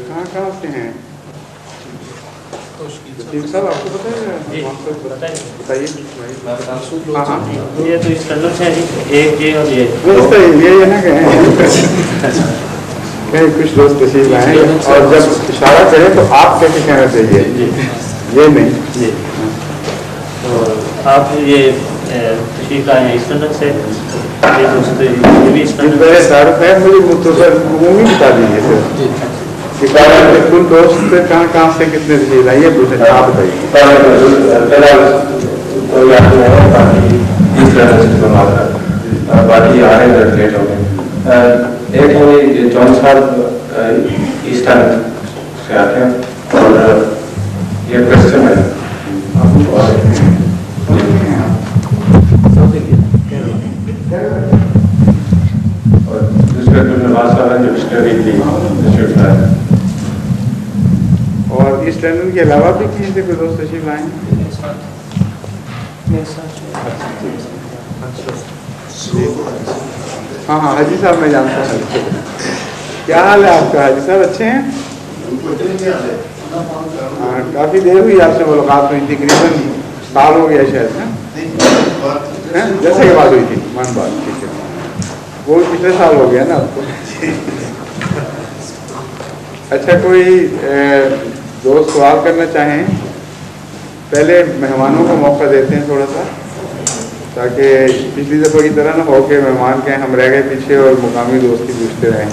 کہاں کہاں سے ہیں صاحب؟ آپ کو بتائیے، بتائیے۔ ہاں ہاں، یہ تو اس طرح سے ایک یہ اور یہ نا کہ کچھ دوست تشریف لائیں اور جب اشارہ کریں تو آپ کہہ کے کہنا چاہیے، یہ نہیں جی۔ تو آپ یہ تشریف لائے ہیں اس طرح سے میرے تعارف ہے، مجھے مختصر عمومی بتا دیجیے سر، کن دوست کہاں کہاں سے کتنے تشریف لائیں، یہ پوچھیں آپ باقی آ رہے ہیں لیٹ ہو گئے۔ ایک ہے جون صاحب ایسٹرن سے آتے ہیں اور یہ کوشچن ہے اور دوسرے نواز صاحب ہیں جو اسٹڈی تھی اور ایسٹ لندن کے علاوہ بھی کہیں سے کوئی دوست تشریف لائیں؟ ہاں ہاں، حاجی صاحب میں جانتا ہوں۔ کیا حال ہے آپ کا حاجی صاحب؟ اچھے ہیں؟ ہاں، کافی دیر ہوئی آپ سے ملاقات ہوئی تھی، تقریباً سال ہو گیا شاید، جیسے کہ بات ہوئی تھی من بات، ٹھیک ہے، وہ پچھلے سال ہو گیا نا آپ کو۔ اچھا، کوئی دوست سوال کرنا چاہیں؟ پہلے مہمانوں کو موقع دیتے ہیں تھوڑا سا، تاکہ پچھلی دفعہ کی طرح نہ ہو کہ مہمان کہیں ہم رہ گئے پیچھے اور مقامی دوست ہی پوچھتے رہے۔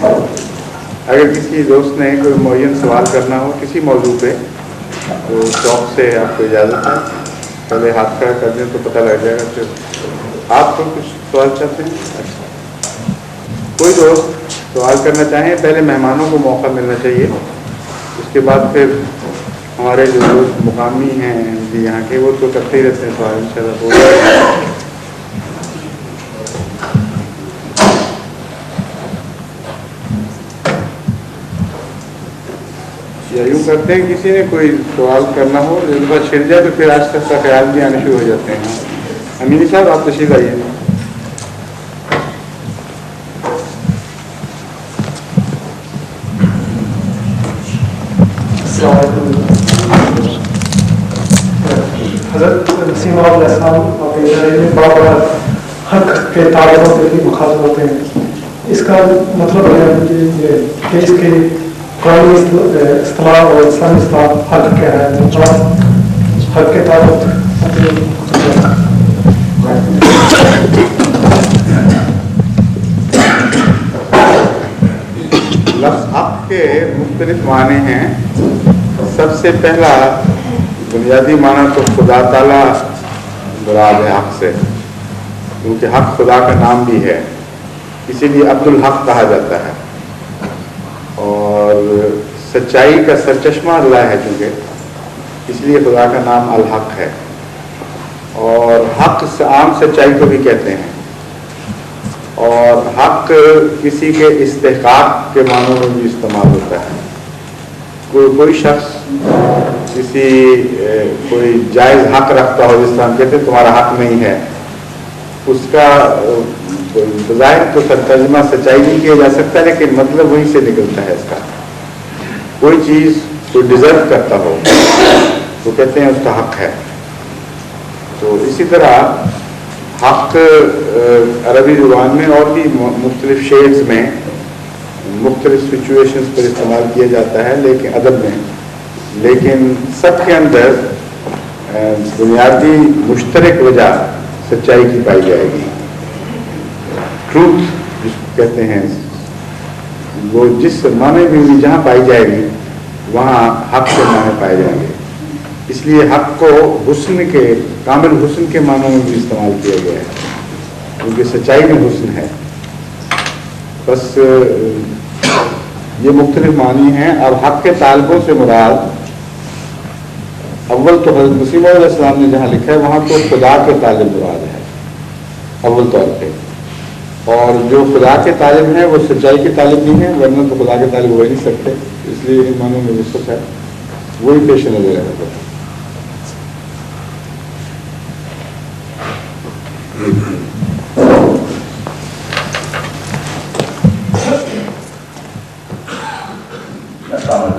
اگر کسی دوست نے کوئی معین سوال کرنا ہو کسی موضوع پہ تو شوق سے آپ کو اجازت ہے، پہلے ہاتھ کھڑا کر دیں تو پتہ لگ جائے گا۔ پھر آپ کو کچھ سوال چاہتے ہیں؟ اچھا، کوئی دوست سوال کرنا چاہیں؟ پہلے مہمانوں کو موقع ملنا چاہیے، اس کے بعد پھر ہمارے جو دوست مقامی ہیں یہاں کے وہ تو کرتے ہی رہتے ہیں سوال، ان شاء اللہ۔ یا یوں کرتے ہیں کسی نے کوئی سوال کرنا ہو، جب بات چھڑ جائے تو پھر آج تک کا خیال بھی آنے شروع ہو جاتے ہیں۔ امینی صاحب آپ تشریف آئیے۔ حضرت وسیم علیہ السلام آپ میں بڑا بڑا حق کے تعلقوں کے مخاطب ہوتے ہیں، اس کا مطلب ہے کہ اس کے قرآنی اصطلاح اور اسلامی اصطلاح حق کیا ہے؟ حق کے تعلق لفظ حق کے مختلف معنی ہیں۔ سب سے پہلا بنیادی معنی تو خدا تعالیٰ مراد ہے حق سے، کیونکہ حق خدا کا نام بھی ہے، اسی لیے عبد الحق کہا جاتا ہے۔ اور سچائی کا سرچشمہ اللہ ہے، چونکہ اس لیے خدا کا نام الحق ہے۔ اور حق عام سچائی کو بھی کہتے ہیں، اور حق کسی کے استحقاق کے معنوں میں بھی استعمال ہوتا ہے۔ کوئی شخص کوئی جائز حق رکھتا ہو، جس طرح ہم کہتے ہیں تمہارا حق نہیں ہے، اس کا بظاہر تو ترجمہ سچائی نہیں کیا جا سکتا، لیکن مطلب وہیں سے نکلتا ہے اس کا۔ کوئی چیز کوئی ڈیزرو کرتا ہو تو کہتے ہیں اس کا حق ہے۔ تو اسی طرح حق عربی زبان میں اور بھی مختلف شیڈز میں مختلف سچویشنز پر استعمال کیا جاتا ہے، لیکن ادب میں، لیکن سب کے اندر بنیادی مشترک وجہ سچائی کی پائی جائے گی۔ ٹروتھ جس کو کہتے ہیں، وہ جس معنی میں بھی جہاں پائی جائے گی وہاں حق کے معنی پائے جائیں گے۔ اس لیے حق کو حسن کے کامل حسن کے معنوں میں بھی استعمال کیا گیا ہے، کیونکہ سچائی میں حسن ہے۔ بس یہ مختلف معنی ہیں۔ اور حق کے طالبوں سے مراد اول تو حضرت مسیح علیہ السلام نے جہاں لکھا ہے وہاں تو خدا کے طالب مراد ہے اول طور پہ، اور جو خدا کے طالب ہیں وہ سچائی کے طالب نہیں ہیں، ورنہ تو خدا کے طالب ہو ہی نہیں سکتے، اس لیے ان معنوں میں نسبت ہے، وہی پیش نظر ہے۔ السلام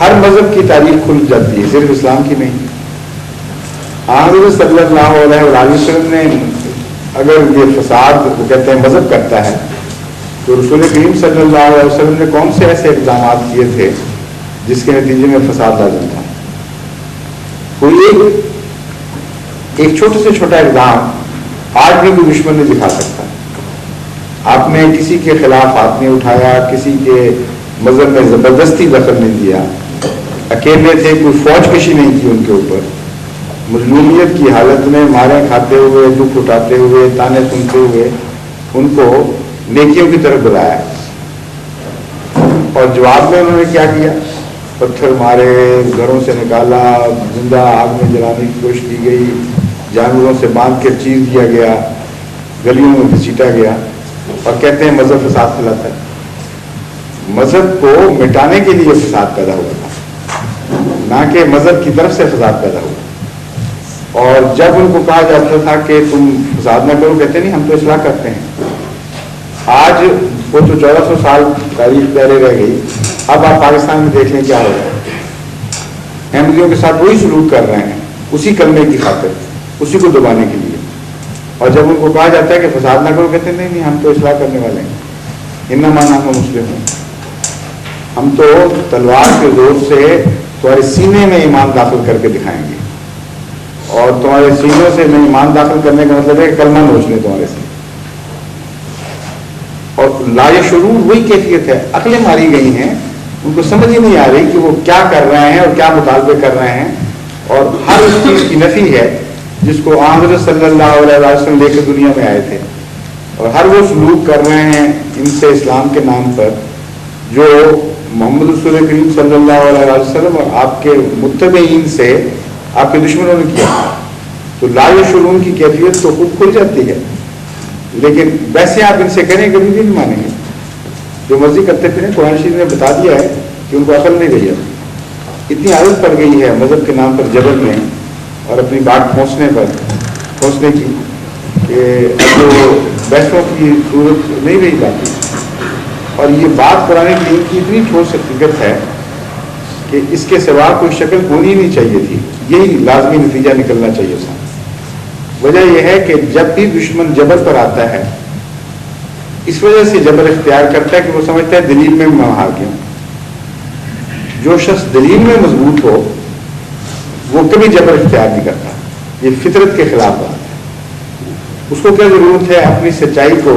ہر مذہب کی تاریخ کھل جاتی ہے، صرف اسلام کی نہیں۔ حضرت صلی اللہ علیہ وسلم نے اگر یہ فساد وہ کہتے ہیں مذہب کرتا ہے تو رسول کریم صلی اللہ علیہ وسلم نے کون سے ایسے اقدامات کیے تھے جس کے نتیجے میں فساد لازم تھا؟ کوئی ایک چھوٹے سے چھوٹا اقدام آج بھی کوئی دشمن نہیں دکھا سکتا۔ آپ نے کسی کے خلاف ہاتھ نہیں اٹھایا، کسی کے مذہب میں زبردستی دخل نہیں دیا، اکیلے تھے، کوئی فوج کشی نہیں کی ان کے اوپر، مظلومیت کی حالت میں مارے کھاتے ہوئے، دکھ اٹھاتے ہوئے، تانے سنتے ہوئے ان کو نیکیوں کی طرف بلایا، اور جواب میں انہوں نے کیا کیا؟ پتھر مارے، گھروں سے نکالا، زندہ آگ میں جلانے کی کوشش کی گئی، جانوروں سے باندھ کر چیر دیا گیا، گلیوں میں گھسیٹا گیا، اور کہتے ہیں مذہب فساد پھیلاتا ہے۔ مذہب کو مٹانے کے لیے فساد پیدا ہوا تھا، نہ کہ مذہب کی طرف سے فساد پیدا ہوا۔ اور جب ان کو کہا جاتا تھا کہ تم فساد نہ کرو، کہتے نہیں ہم تو اصلاح کرتے ہیں۔ آج وہ تو 1400 سال تاریخ پہلے رہ گئی، اب آپ پاکستان میں دیکھ لیں کیا ہو رہا ہے۔ احمدیوں کے ساتھ وہی سلوک کر رہے ہیں، اسی کلمے کی خاطر، اسی کو دبانے کے لیے۔ اور جب ان کو کہا جاتا ہے کہ فساد نہ کرو، کہتے نہیں ہم تو اصلاح کرنے والے ہیں، انما نحن مسلمون، ہم تو تلوار کے زور سے تمہارے سینے میں ایمان داخل کر کے دکھائیں گے، اور تمہارے سینوں سے میں ایمان داخل کرنے کا مطلب ہے کہ کلمہ نوچ لیں تمہارے سے۔ اور لا شعور وہی کیفیت ہے، عقلیں ماری گئی ہیں، ان کو سمجھ ہی نہیں آ رہی کہ وہ کیا کر رہے ہیں اور کیا مطالبے کر رہے ہیں، اور ہر اس چیز کی نفی ہے جس کو حضرت صلی اللہ علیہ وسلم لے کے دنیا میں آئے تھے، اور ہر وہ سلوک کر رہے ہیں ان سے اسلام کے نام پر جو محمد رسول کریم صلی اللہ علیہ وسلم اور آپ کے متبعین سے آپ کے دشمنوں نے کیا۔ تو لا شعور کی کیفیت تو خود کھل جاتی ہے، لیکن ویسے آپ ان سے کریں کبھی بھی نہیں مانیں گے، جو مرضی کرتے پھریں۔ قرآن شریف نے بتا دیا ہے کہ ان کو عقل نہیں رہی ہے، اتنی عادت پڑ گئی ہے مذہب کے نام پر جبر میں اور اپنی بات پہنچنے کی کہ اب وہ بحثوں کی صورت نہیں رہی باقی۔ اور یہ بات قرآن کریم کی اتنی ٹھوس حقیقت ہے کہ اس کے سوا کوئی شکل ہونی نہیں چاہیے تھی، یہی لازمی نتیجہ نکلنا چاہیے تھا۔ وجہ یہ ہے کہ جب بھی دشمن جبر پر آتا ہے، اس وجہ سے جبر اختیار کرتا ہے کہ وہ سمجھتا ہے دلیل میں میں ہار گیا ہوں۔ جو شخص دلیل میں مضبوط ہو وہ کبھی جبر اختیار نہیں کرتا، یہ فطرت کے خلاف بات ہے۔ اس کو کیا ضرورت ہے اپنی سچائی کو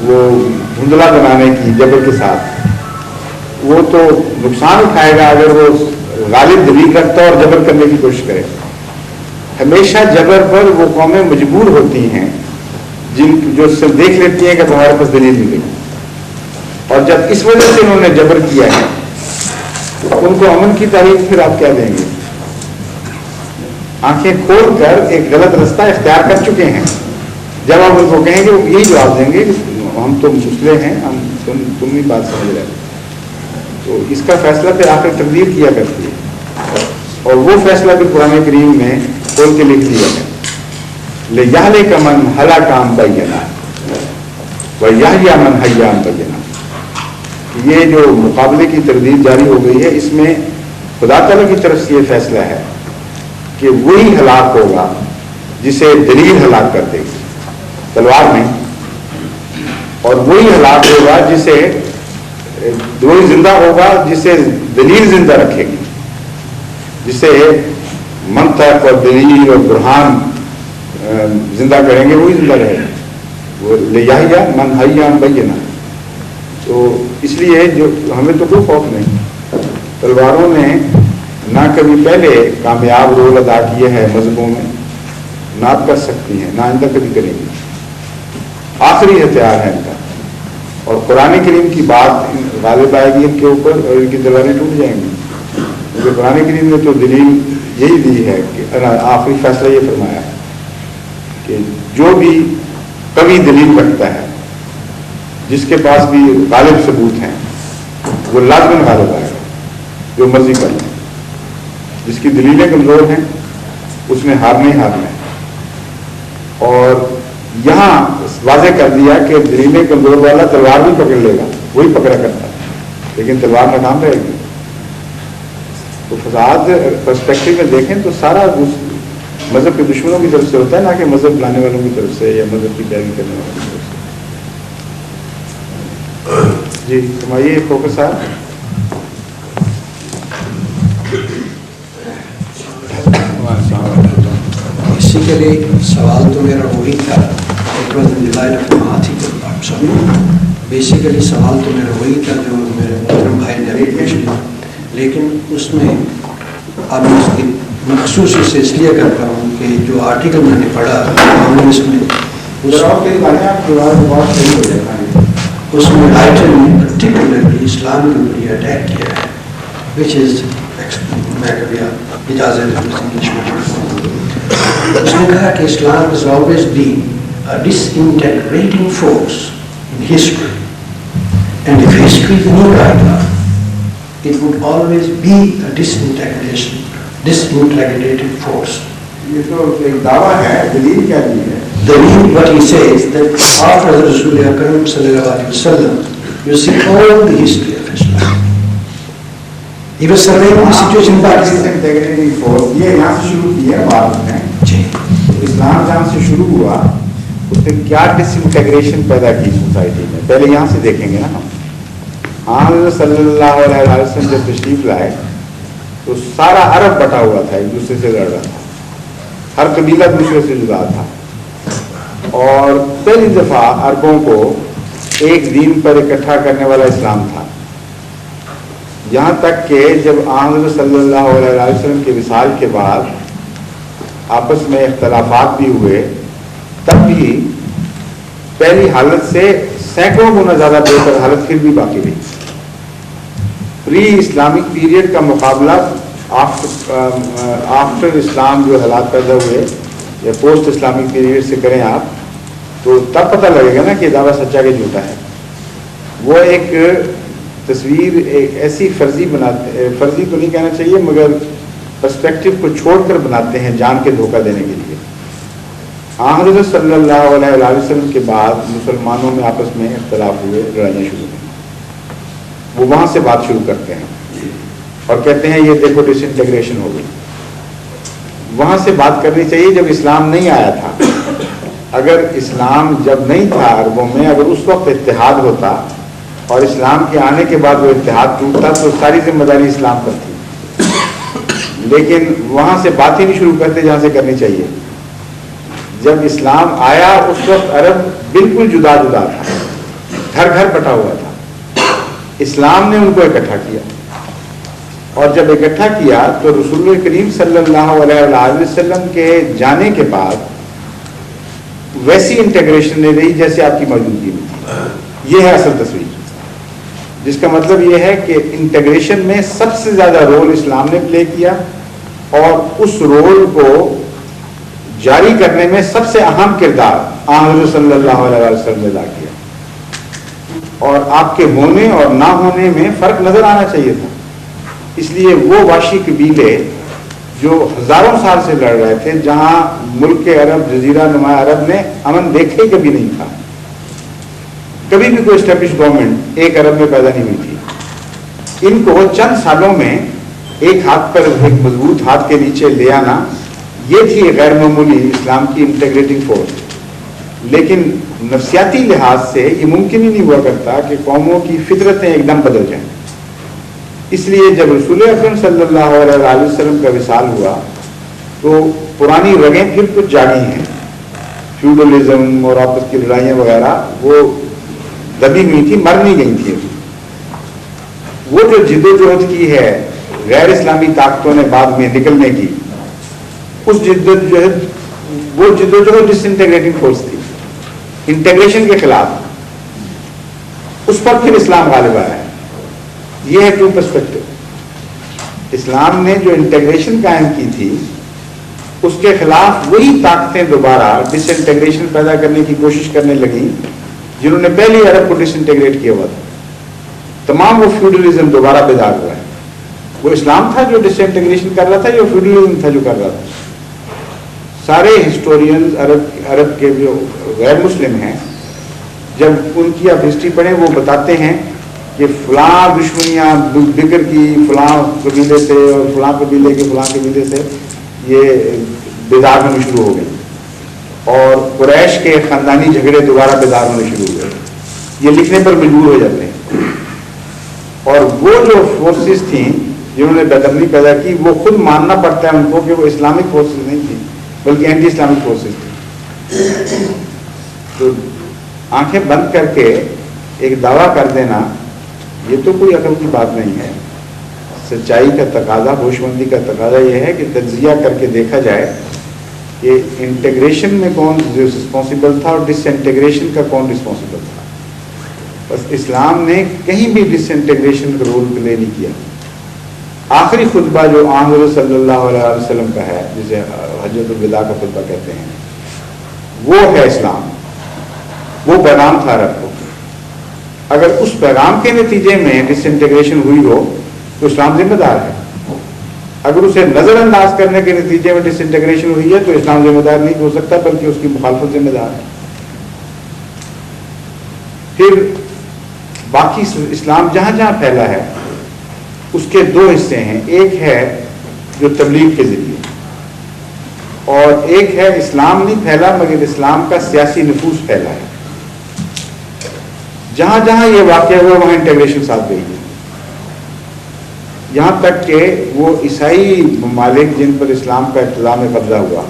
وہ دھندلا بنانے کی جبر کے ساتھ؟ وہ تو نقصان اٹھائے گا اگر وہ غالب دلیل رکھتا اور جبر کرنے کی کوشش کرے۔ ہمیشہ جبر پر وہ قومیں مجبور ہوتی ہیں جو دیکھ لیتی ہیں کہ تمہارے پاس دلیل نہیں گئی، اور جب اس وجہ سے انہوں نے جبر کیا ہے تو ان کو امن کی تعریف پھر آپ کیا دیں گے؟ آنکھیں کھول کر ایک غلط رستہ اختیار کر چکے ہیں، جب آپ ان کو کہیں گے وہ یہی جواب دیں گے ہم تو مسلے ہیں، تم نہیں بات سمجھ رہے۔ تو اس کا فیصلہ پھر آخر تقدیر کیا کرتی ہے، اور وہ فیصلہ بھی قرآن کریم میں کھول کے لکھ دیا ہے، لِيَهْلِكَ مَنْ هَلَكَ عَنْ بَيِّنَةٍ وَيَحْيَىٰ مَنْ حَيَّ عَنْ بَيِّنَةٍ۔ یہ جو مقابلے کی تردید جاری ہو گئی ہے، اس میں خدا تعالیٰ کی طرف سے یہ فیصلہ ہے کہ وہی ہلاک ہوگا جسے دلیل ہلاک کر دے گی، تلوار نہیں، اور وہی ہلاک ہوگا جسے وہی زندہ ہوگا جسے دلیل زندہ رکھے گی، جسے منطق اور دلیل اور برہان زندہ کریں گے، وہی زندہ رہے گا۔ وہ لِيَحْيَىٰ مَنْ حَيَّ عَنْ بَيِّنَةٍ۔ تو اس لیے جو ہمیں تو کوئی خوف نہیں، تلواروں نے نہ کبھی پہلے کامیاب رول ادا کیے ہیں مذہبوں میں، نہ اب کر سکتی ہیں، نہ آئندہ کبھی کریں گی، آخری ہتھیار ہے ان کا۔ اور قرآن کریم کی بات غالب آئے گی ان کے اوپر اور ان کی تلواریں ٹوٹ جائیں گی، کیونکہ قرآن کریم نے تو دلیل یہی دی ہے کہ آخری فیصلہ یہ فرمایا ہے کہ جو بھی قوی دلیل رکھتا ہے، جس کے پاس بھی غالب ثبوت ہیں، وہ لازماً غالب آئے گا، جو مرضی کر لیں۔ جس کی دلیلیں کمزور ہیں اس نے ہارنا ہی ہارنا ہے۔ اور یہاں واضح کر دیا کہ دلیلیں کمزور والا تلوار بھی پکڑ لے گا، وہی پکڑا کرتا ہے، لیکن تلوار ناکام رہے گی۔ تو فساد پرسپیکٹو میں دیکھیں تو سارا مذہب کے دشمنوں کی طرف سے ہوتا ہے، نہ کہ مذہب لانے والوں کی طرف سے یا مذہب کی پیروی کرنے والوں کی طرف سے۔ جی فرمائیے فوکس صاحب۔ Basically, سوال تو میرا وہی تھا، it was in the light of an article. Basically سوال تو میرا وہی تھا جو میرے محترم بھائی نے ابھی پوچھ لیا، لیکن اس میں اب اس کی مخصوص سے اس لیے کرتا ہوں کہ جو آرٹیکل میں نے پڑھا کانگریس میں اس میں رائٹر نے پرٹیکولرلی اسلام کے اوپر یہ اٹیک کیا ہے، which is میں کبھی اجازت انگلش میں پڑھتا ہوں۔ اس نے کہا کہ اسلام has always been a disintegrating force in history, and if history is no writer, it would always be a disintegrated force. یہ تو ایک دعویٰ ہے، دلیل کیا دی ہے؟ Then what he says that after the Rasul Akram sallallahu alaihi wasallam, you see all the history of Islam. He was surveying the situation in Pakistan. یہ یہاں سے شروع کی ہے بات میں، اسلام جہاں سے شروع ہوا اس نے کیا ڈس انٹیگریشن پیدا کی سوسائٹی میں، پہلے یہاں سے دیکھیں گے نا ہم۔ ہاں حضرت صلی اللہ علیہ وسلم جب تشریف لائے تو سارا عرب بٹا ہوا تھا، ایک دوسرے سے لڑ رہا تھا، ہر قبیلہ دوسرے سے جدا تھا، اور پہلی دفعہ عربوں کو ایک دین پر اکٹھا کرنے والا اسلام تھا، یہاں تک کہ جب حضرت صلی اللہ علیہ وسلم کے وصال کے بعد آپس میں اختلافات بھی ہوئے، تب بھی پہلی حالت سے سینکڑوں گنا زیادہ بہتر حالت پھر بھی باقی رہی۔ پری اسلامک پیریڈ کا مقابلہ آفٹر اسلام جو حالات پیدا ہوئے یا پوسٹ اسلامک پیریڈ سے کریں آپ تو تب پتہ لگے گا نا کہ دعویٰ سچا کہ جھوٹا ہے۔ وہ ایک تصویر ایک ایسی فرضی بناتے، فرضی تو نہیں کہنا چاہیے مگر پرسپیکٹو کو چھوڑ کر بناتے ہیں جان کے دھوکہ دینے کے لیے۔ حضرت صلی اللہ علیہ وسلم کے بعد مسلمانوں میں آپس میں اختلاف ہوئے، لڑائیاں شروع ہوئی، وہ وہاں سے بات شروع کرتے ہیں اور کہتے ہیں یہ دیکھو ڈس انٹیگریشن ہو گئی۔ وہاں سے بات کرنی چاہیے جب اسلام نہیں آیا تھا۔ اگر اسلام جب نہیں تھا عربوں میں، اگر اس وقت اتحاد ہوتا اور اسلام کے آنے کے بعد وہ اتحاد ٹوٹتا تو ساری ذمہ داری اسلام پر تھی، لیکن وہاں سے بات ہی نہیں شروع کرتے جہاں سے کرنی چاہیے۔ جب اسلام آیا اس وقت عرب بالکل جدا جدا تھا، گھر گھر بٹا ہوا تھا، اسلام نے ان کو اکٹھا کیا، اور جب اکٹھا کیا تو رسول کریم صلی اللہ علیہ وسلم کے جانے کے بعد ویسی انٹیگریشن نہیں رہی جیسے آپ کی موجودگی میں تھی۔ یہ ہے اصل تصویر، جس کا مطلب یہ ہے کہ انٹیگریشن میں سب سے زیادہ رول اسلام نے پلے کیا، اور اس رول کو جاری کرنے میں سب سے اہم کردار حضرت صلی اللہ علیہ وسلم نے ادا کیا، اور آپ کے ہونے اور نہ ہونے میں فرق نظر آنا چاہیے تھا۔ اس لیے وہ وحشی قبیلے جو ہزاروں سال سے لڑ رہے تھے، جہاں ملک عرب جزیرہ نما عرب نے امن دیکھے کبھی نہیں تھا، کبھی بھی کوئی اسٹیبلش گورنمنٹ ایک عرب میں پیدا نہیں ہوئی تھی، ان کو چند سالوں میں ایک ہاتھ پر ایک مضبوط ہاتھ کے نیچے لے آنا، یہ تھی غیر معمولی اسلام کی انٹیگریٹنگ فورس۔ لیکن نفسیاتی لحاظ سے یہ ممکن ہی نہیں ہوا کرتا کہ قوموں کی فطرتیں ایک دم بدل جائیں۔ اس لیے جب رسول اکرم صلی اللہ علیہ وسلم کا وصال ہوا تو پرانی رگیں پھر کچھ جاگی ہیں، فیوڈلزم اور آپس کی لڑائیاں وغیرہ وہ دبی ہوئی تھی، مر نہیں گئی تھی۔ وہ جو جد و جہد کی ہے غیر اسلامی طاقتوں نے بعد میں نکلنے کی، اس جد و جہد، وہ جد و جہد ڈس انٹیگریٹنگ فورس تھی، انٹیگریشن کے خلاف، اس پر پھر اسلام غالب آیا ہے۔ یہ ہے ٹرو پرسپیکٹو۔ اسلام نے جو انٹیگریشن قائم کی تھی اس کے خلاف وہی طاقتیں دوبارہ ڈس انٹیگریشن پیدا کرنے کی کوشش کرنے لگیں جنہوں نے پہلی عرب کو ڈس انٹیگریٹ کیا ہوا تھا۔ تمام وہ فیوڈلزم دوبارہ بیدار ہوا ہے۔ وہ اسلام تھا جو ڈس انٹیگریشن کر رہا تھا، یا فیوڈلزم تھا جو کر رہا تھا؟ سارے ہسٹورینز عرب کے جو غیر مسلم ہیں، جب ان کی آپ ہسٹری پڑھیں وہ بتاتے ہیں کہ فلاں دشمنیاں بکر کی فلاں قبیلے سے اور فلاں قبیلے کے فلاں قبیلے سے یہ بیدار ہونے شروع ہو گئی، اور قریش کے خاندانی جھگڑے دوبارہ بیدار ہونے شروع ہوئے، یہ لکھنے پر مجبور ہو جاتے ہیں۔ اور وہ جو فورسز تھیں جنہوں نے بدامنی پیدا کی، وہ خود ماننا پڑتا ہے ان کو کہ وہ اسلامک فورسز نہیں تھیں بلکہ اینٹی اسلامک فورسز تھیں۔ تو آنکھیں بند کر کے ایک دعویٰ کر دینا یہ تو کوئی عقل کی بات نہیں ہے۔ سچائی کا تقاضا، ہوش مندی کا تقاضا یہ ہے کہ تجزیہ کر کے دیکھا جائے کہ انٹیگریشن میں کون رسپانسبل تھا اور ڈس انٹیگریشن کا کون رسپانسبل تھا۔ بس اسلام نے کہیں بھی ڈس انٹیگریشن کا رول پلے نہیں کیا۔ آخری خطبہ جو حضرت صلی اللہ علیہ وسلم کا ہے، جسے حجۃ الوداع کا خطبہ کہتے ہیں، وہ ہے اسلام، وہ پیغام تھا عرب کو۔ اگر اس پیغام کے نتیجے میں ڈس انٹیگریشن ہوئی ہو تو اسلام ذمہ دار ہے، اگر اسے نظر انداز کرنے کے نتیجے میں ڈس انٹیگریشن ہوئی ہے تو اسلام ذمہ دار نہیں ہو سکتا بلکہ اس کی مخالفت ذمہ دار ہے۔ پھر باقی اسلام جہاں جہاں پھیلا ہے اس کے دو حصے ہیں، ایک ہے جو تبلیغ کے ذریعے، اور ایک ہے اسلام نہیں پھیلا مگر اسلام کا سیاسی نفوذ پھیلا ہے۔ جہاں جہاں یہ واقعہ ہوا وہاں انٹیگریشن ساتھ گئی ہے، یہاں تک کہ وہ عیسائی ممالک جن پر اسلام کا ابتداء میں قبضہ ہوا،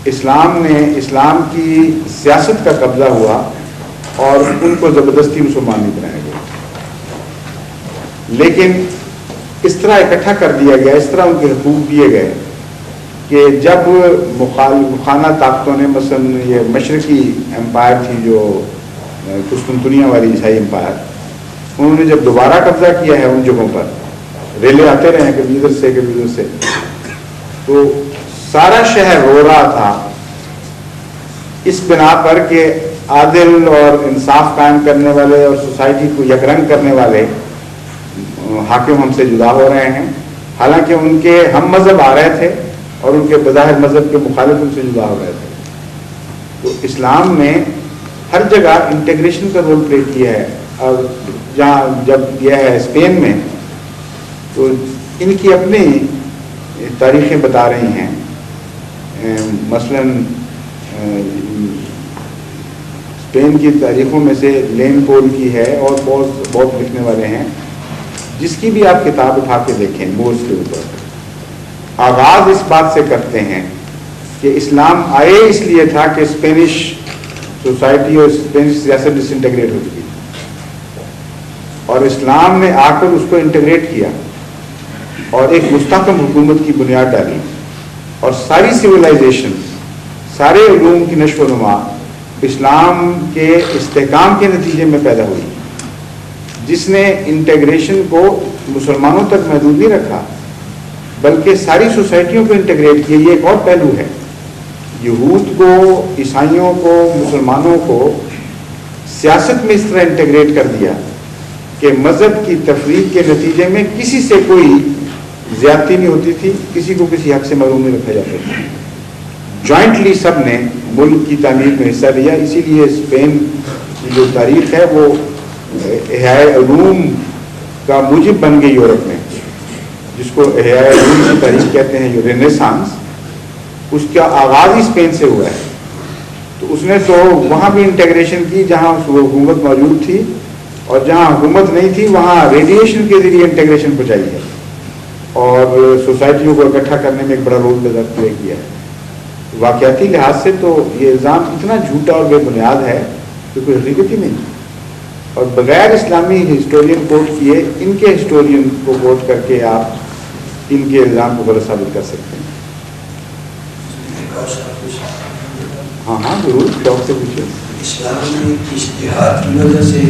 اسلام کی سیاست کا قبضہ ہوا اور ان کو زبردستی مسلمان نہیں بنایا گیا، لیکن اس طرح اکٹھا کر دیا گیا، اس طرح ان کے حقوق دیے گئے کہ جب مخانہ طاقتوں نے، مثلا یہ مشرقی امپائر تھی جو قسطنطنیہ والی عیسائی امپائر، انہوں نے جب دوبارہ قبضہ کیا ہے ان جگہوں پر، ریلے آتے رہے کبھی ادھر سے کبھی ادھر سے، تو سارا شہر رو رہا تھا اس بنا پر کہ عادل اور انصاف قائم کرنے والے اور سوسائٹی کو یکرنگ کرنے والے حاکم ہم سے جدا ہو رہے ہیں، حالانکہ ان کے ہم مذہب آ رہے تھے اور ان کے بظاہر مذہب کے مخالف ان سے جدا ہو رہے تھے۔ تو اسلام نے ہر جگہ انٹیگریشن کا رول پلے کیا ہے، اور جہاں جب یہ ہے اسپین میں تو ان کی اپنی تاریخیں بتا رہی ہیں، مثلاً اسپین کی تاریخوں میں سے لین پول کی ہے اور بہت لکھنے والے ہیں، جس کی بھی آپ کتاب اٹھا کے دیکھیں مورس کے اوپر، آغاز اس بات سے کرتے ہیں کہ اسلام آئے اس لیے تھا کہ اسپینش سوسائٹی اور اسپینش سیاست ڈس انٹیگریٹ ہو چکی، اور اسلام نے آ کر اس کو انٹیگریٹ کیا اور ایک مستحکم حکومت کی بنیاد ڈالی، اور ساری سویلائزیشن، سارے علوم کی نشو و نما اسلام کے استحکام کے نتیجے میں پیدا ہوئی، جس نے انٹیگریشن کو مسلمانوں تک محدود نہیں رکھا بلکہ ساری سوسائٹیوں کو انٹیگریٹ کیا۔ یہ ایک اور پہلو ہے، یہود کو، عیسائیوں کو، مسلمانوں کو سیاست میں اس طرح انٹیگریٹ کر دیا کہ مذہب کی تفریق کے نتیجے میں کسی سے کوئی زیادتی نہیں ہوتی تھی، کسی کو کسی حق سے محروم نہیں رکھا جاتا تھا، جوائنٹلی سب نے ملک کی تعمیر میں حصہ لیا۔ اسی لیے اسپین کی جو تاریخ ہے وہ احیاء علوم کا موجب بن گئی یورپ میں، جس کو احیاء علوم کی تاریخ کہتے ہیں، جو رینیسانس، اس کا آغاز ہی اسپین سے ہوا ہے۔ تو اس نے تو وہاں بھی انٹیگریشن کی جہاں وہ حکومت موجود تھی، اور جہاں حکومت نہیں تھی وہاں ریڈیشن کے ذریعے انٹیگریشن پہنچائی ہے اور سوسائٹیوں کو اکٹھا کرنے میں ایک بڑا رول پلے کیا ہے۔ واقعاتی لحاظ سے تو یہ الزام اتنا جھوٹا اور بے بنیاد ہے کہ کوئی حقیقت ہی نہیں، اور بغیر اسلامی ہسٹورین کوٹ کیے ان کے ہسٹورین کو کوٹ کر کے آپ ان کے الزام کو غلط ثابت کر سکتے ہیں۔ ہاں ہاں ضرور، شوق سے پوچھیں۔ اسلام میں اجتہاد کی وجہ سے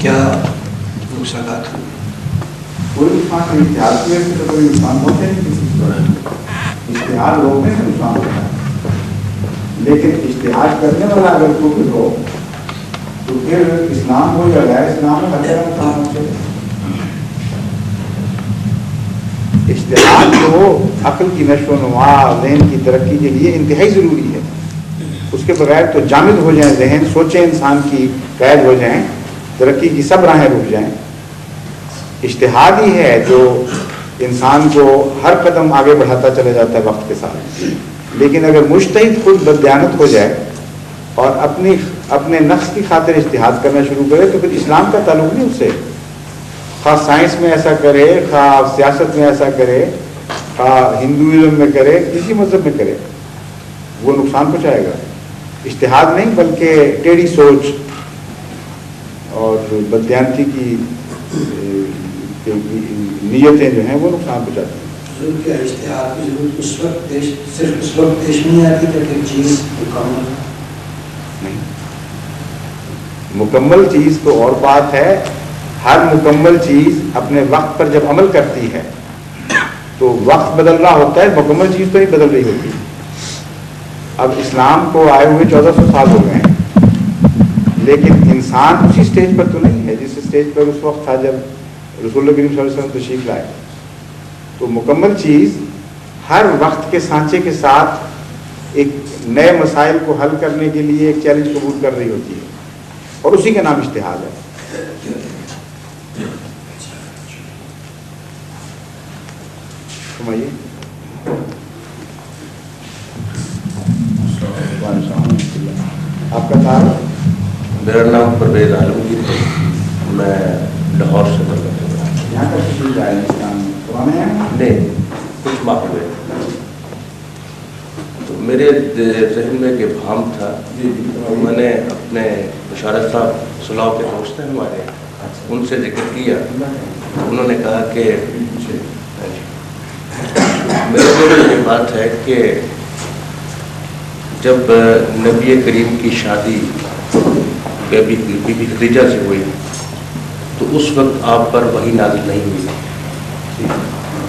کیا نقصانات ہوئے؟ کوئی نقصان نہیں، اتحاد کی وجہ سے تو کوئی نقصان ہوتے نہیں کسی کو، اشتہار روکنے سے نقصان ہوتا ہے، لیکن اشتہار کرنے والا اگر کوئی ہو تو پھر اسلام ہو یا غیر اسلام میں ہر طرح نقصان ہوتے ہیں۔ اشتہار جو عقل کی نشو و نما، ذہن کی ترقی کے لیے انتہائی ضروری ہے، اس کے بغیر تو جامد ہو جائیں ذہن، سوچیں انسان کی قید ہو جائیں ترقی کی سب راہیں رک جائیں. اجتہاد ہی ہے جو انسان کو ہر قدم آگے بڑھاتا چلا جاتا ہے وقت کے ساتھ. لیکن اگر مجتہد خود بددیانت ہو جائے اور اپنے نفس کی خاطر اجتہاد کرنا شروع کرے تو پھر اسلام کا تعلق نہیں اس سے. خواہ سائنس میں ایسا کرے، خواہ سیاست میں ایسا کرے، خواہ ہندوازم میں کرے، کسی مذہب میں کرے، وہ نقصان پہنچائے گا. اجتہاد نہیں بلکہ ٹیڑھی سوچ اور بددیانتی کی نیتیں جو ہیں وہ نقصان پہنچاتی ہیں. کیا اشتہار کی ضرورت اس وقت صرف اس وقت پیش نہیں آتی کہ ایک چیز مکمل نہیں. مکمل چیز تو اور بات ہے. ہر مکمل چیز اپنے وقت پر جب عمل کرتی ہے تو وقت بدل رہا ہوتا ہے، مکمل چیز تو نہیں بدل رہی ہوتی. اب اسلام کو آئے ہوئے 1400 سال ہو گئے ہیں، لیکن انسان اسی سٹیج پر تو نہیں ہے جس سٹیج پر اس وقت تھا جب رسول اللہ کریم صلی اللہ علیہ وسلم تشریف لائے. تو مکمل چیز ہر وقت کے سانچے کے ساتھ ایک نئے مسائل کو حل کرنے کے لیے ایک چیلنج قبول کر رہی ہوتی ہے، اور اسی کا نام اجتہاد ہے. سمائیے. آپ کا تعارف؟ میرا نام پرویز عالمگیر ہے، میں لاہور سے بول رہا ہوں. یہاں کا تشریف لائے پرانے ہیں؟ نہیں، کچھ ماہ ہوئے. تو میرے ذہن میں ایک ابہام تھا، میں نے اپنے بشارت صاحب صلاح کے دوست ہیں ہمارے، ان سے ذکر کیا. انہوں نے کہا کہ میرے ذہن میں یہ بات ہے کہ جب نبی کریم کی شادی بی بی خدیجہ سے ہوئی تو اس وقت آپ پر وحی نازل نہیں ہوئی.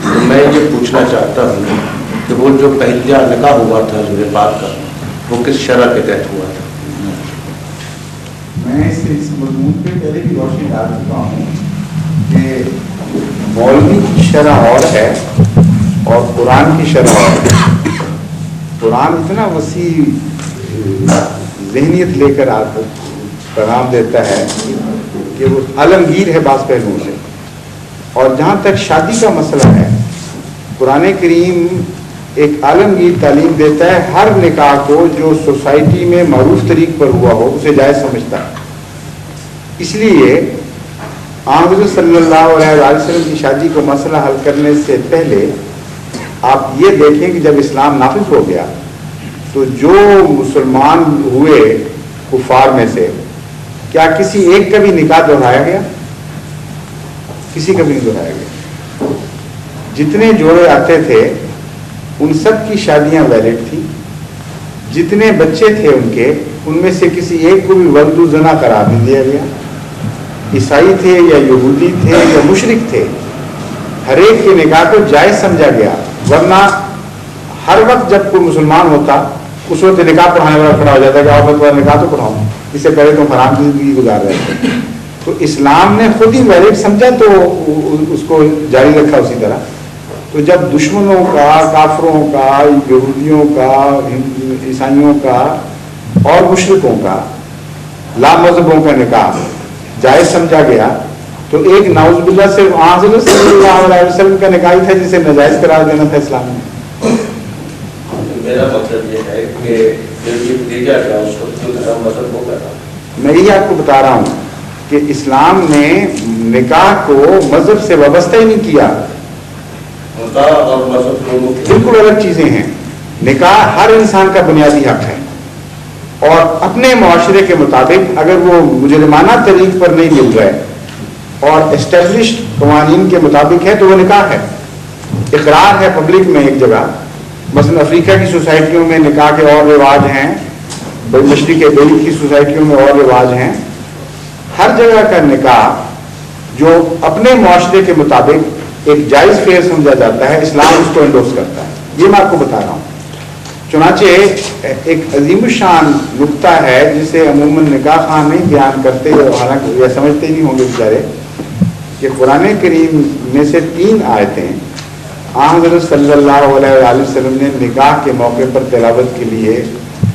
تو میں یہ پوچھنا چاہتا ہوں کہ وہ جو پہلا نکاح ہوا تھا حضور پاک کا، وہ کس شرع کے تحت ہوا تھا؟ میں اس مضمون پہ پہلے بھی روشنی ڈال چکا ہوں کہ مولوی کی شرح اور ہے اور قرآن کی شرح اور ہے. قرآن اتنا وسیع ذہنیت لے کر پیغام دیتا ہے کہ وہ عالمگیر ہے بعض پہلوؤں سے. اور جہاں تک شادی کا مسئلہ ہے، قرآن کریم ایک عالمگیر تعلیم دیتا ہے. ہر نکاح کو جو سوسائٹی میں معروف طریق پر ہوا ہو اسے جائز سمجھتا ہے. اس لیے حضرت صلی اللہ علیہ وسلم کی شادی کو مسئلہ حل کرنے سے پہلے آپ یہ دیکھیں کہ جب اسلام نافذ ہو گیا تو جو مسلمان ہوئے کفار میں سے، کیا کسی ایک کا بھی نکاح دہرایا گیا؟ کسی کا بھی نہیں دہرایا گیا. جتنے جوڑے آتے تھے ان سب کی شادیاں ویلڈ تھیں. جتنے بچے تھے ان میں سے کسی ایک کو بھی ولد زنا قرار نہیں دیا گیا. عیسائی تھے یا یہودی تھے یا مشرک تھے، ہر ایک کے نکاح کو جائز سمجھا گیا. ورنہ ہر وقت جب کوئی مسلمان ہوتا اس وقت نکاح پڑھانے والا کھڑا ہو جاتا کہ آپ تمہارا نکاح تو پڑھاؤ، اس سے پہلے تم حرام کی زندگی گزار رہے تھے. تو اسلام نے خود ہی ویلڈ سمجھا تو اس کو جاری رکھا اسی طرح. تو جب دشمنوں کا، کافروں کا، یہودیوں کا، عیسائیوں کا اور مشرکوں کا، لامذہبوں کا نکاح جائز سمجھا گیا تو ایک نعوذ باللہ صرف حضرت صلی اللہ علیہ وسلم کا نکاح تھا جسے ناجائز قرار دینا تھا اسلام میں. میرا مقصد یہ ہے کہ میں یہی آپ کو بتا رہا ہوں کہ اسلام نے نکاح کو مذہب سے وابستہ ہی نہیں کیا. اور مذہب بالکل الگ چیزیں ہیں. نکاح ہر انسان کا بنیادی حق ہے اور اپنے معاشرے کے مطابق اگر وہ مجرمانہ طریق پر نہیں مل رہے اور اسٹیبلشڈ قوانین کے مطابق ہے تو وہ نکاح ہے. اقرار ہے پبلک میں ایک جگہ، مثلا افریقہ کی سوسائٹیوں میں نکاح کے اور رواج ہیں، مشرق بعید کی سوسائٹیوں میں اور رواج ہیں. ہر جگہ کا نکاح جو اپنے معاشرے کے مطابق ایک جائز فیئر سمجھا جاتا ہے، اسلام اس کو انڈورس کرتا ہے. یہ میں آپ کو بتا رہا ہوں. چنانچہ ایک عظیم الشان نقطہ ہے جسے عموماً نکاح خواہ نہیں بیان کرتے، حالانکہ یہ سمجھتے نہیں ہوں گے بیچارے، کہ قرآن کریم میں سے 3 آیتیں حضرت صلی اللہ علیہ وسلم نے نکاح کے موقع پر تلاوت کے لیے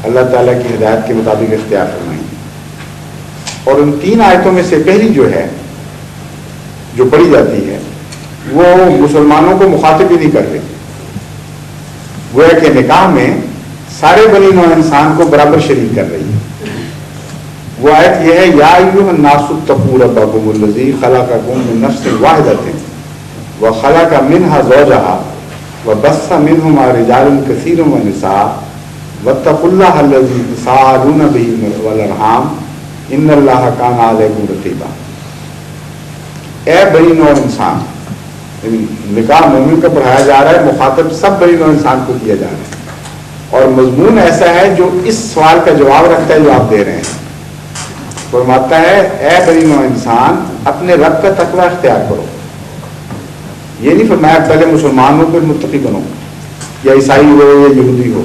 اللہ تعالیٰ کی ہدایت کے مطابق اختیار فرمائی. اور ان 3 آیتوں میں سے پہلی جو ہے جو پڑھی جاتی ہے وہ مسلمانوں کو مخاطب ہی نہیں کر رہی. وہ ہے کہ نکاح میں سارے بنی نوع انسان کو برابر شریک کر رہی ہے. وہ آیت یہ ہے یا ایھا الناس اتقوا ربکم الذی خلقکم من نفس واحدۃ وخلق منها زوجها وبث منهما رجالا كثيرا ونساء واتقوا الله الذي تساءلون به والارحام ان الله كان عليكم رقيبا. اے بنی نوع انسان، نکاح مومن کا پڑھایا جا رہا ہے، مخاطب سب بنی نوع انسان کو کیا جا رہا ہے، اور مضمون ایسا ہے جو اس سوال کا جواب رکھتا ہے جو آپ دے رہے ہیں. فرماتا ہے اے بنی نوع انسان اپنے رب کا تقوی اختیار کرو. یہ نہیں فرمایا پہلے مسلمان ہو پھر متقی بنو، یا عیسائی ہو یا یہودی ہو.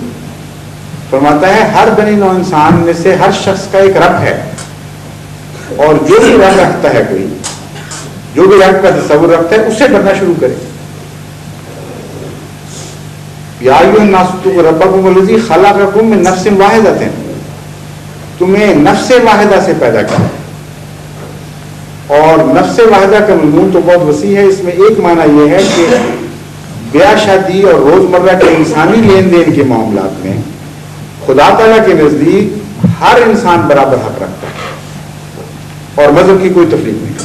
فرماتا ہے ہر بنی نوع انسان میں سے ہر شخص کا ایک رب ہے، اور جو بھی رب رکھتا ہے کوئی، جو بھی رب کا تصور رکھتا ہے اس سے ڈرنا شروع کرے. یا ایھا الناس اتقوا ربکم الذی خلقکم من نفس واحدۃ، تمہیں نفس واحدہ سے پیدا کیا. اور نفس واحدہ کا مضمون تو بہت وسیع ہے. اس میں ایک معنی یہ ہے کہ بیاہ شادی اور روزمرہ کے انسانی لین دین کے معاملات میں خدا تعالیٰ کے نزدیک ہر انسان برابر حق رکھتا ہے اور مذہب کی کوئی تفریق نہیں.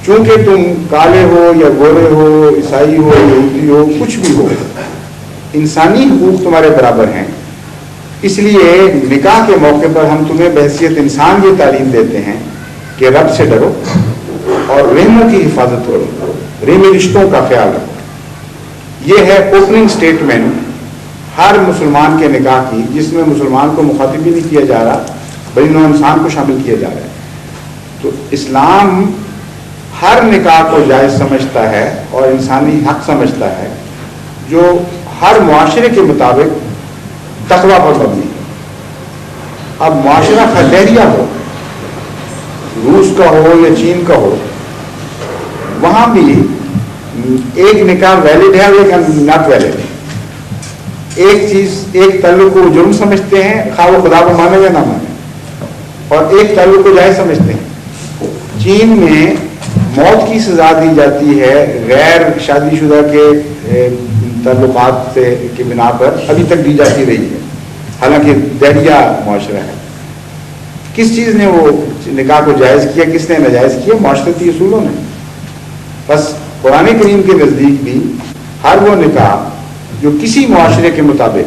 چونکہ تم کالے ہو یا گورے ہو، عیسائی ہو، یہودی ہو، کچھ بھی ہو، انسانی حقوق تمہارے برابر ہیں. اس لیے نکاح کے موقع پر ہم تمہیں بحیثیت انسان یہ تعلیم دیتے ہیں کہ رب سے ڈرو اور رحموں کی حفاظت کرو، رحمی رشتوں کا خیال رکھو. یہ ہے اوپننگ سٹیٹمنٹ ہر مسلمان کے نکاح کی، جس میں مسلمان کو مخاطب بھی نہیں کیا جا رہا، بنی نوع انسان کو شامل کیا جا رہا ہے. تو اسلام ہر نکاح کو جائز سمجھتا ہے اور انسانی حق سمجھتا ہے جو ہر معاشرے کے مطابق تقوی پر مبنی ہے. اب معاشرہ خیریہ ہو، روس کا ہو یا چین کا ہو، وہاں بھی ایک نکاح ویلڈ ہے اور ایک ناٹ ویلڈ ہے. ایک چیز، ایک تعلق کو جرم سمجھتے ہیں خواہ وہ خدا کو مانے یا نہ مانے، اور ایک تعلق کو جائز سمجھتے ہیں. چین میں موت کی سزا دی جاتی ہے غیر شادی شدہ کے تعلقات سے کی بنا پر، ابھی تک دی جاتی رہی ہے، حالانکہ دہریہ معاشرہ ہے. کس چیز نے وہ نکاح کو جائز کیا، کس نے ناجائز کیا؟ معاشرتی اصولوں نے. بس قرآن کریم کے نزدیک بھی ہر وہ نکاح جو کسی معاشرے کے مطابق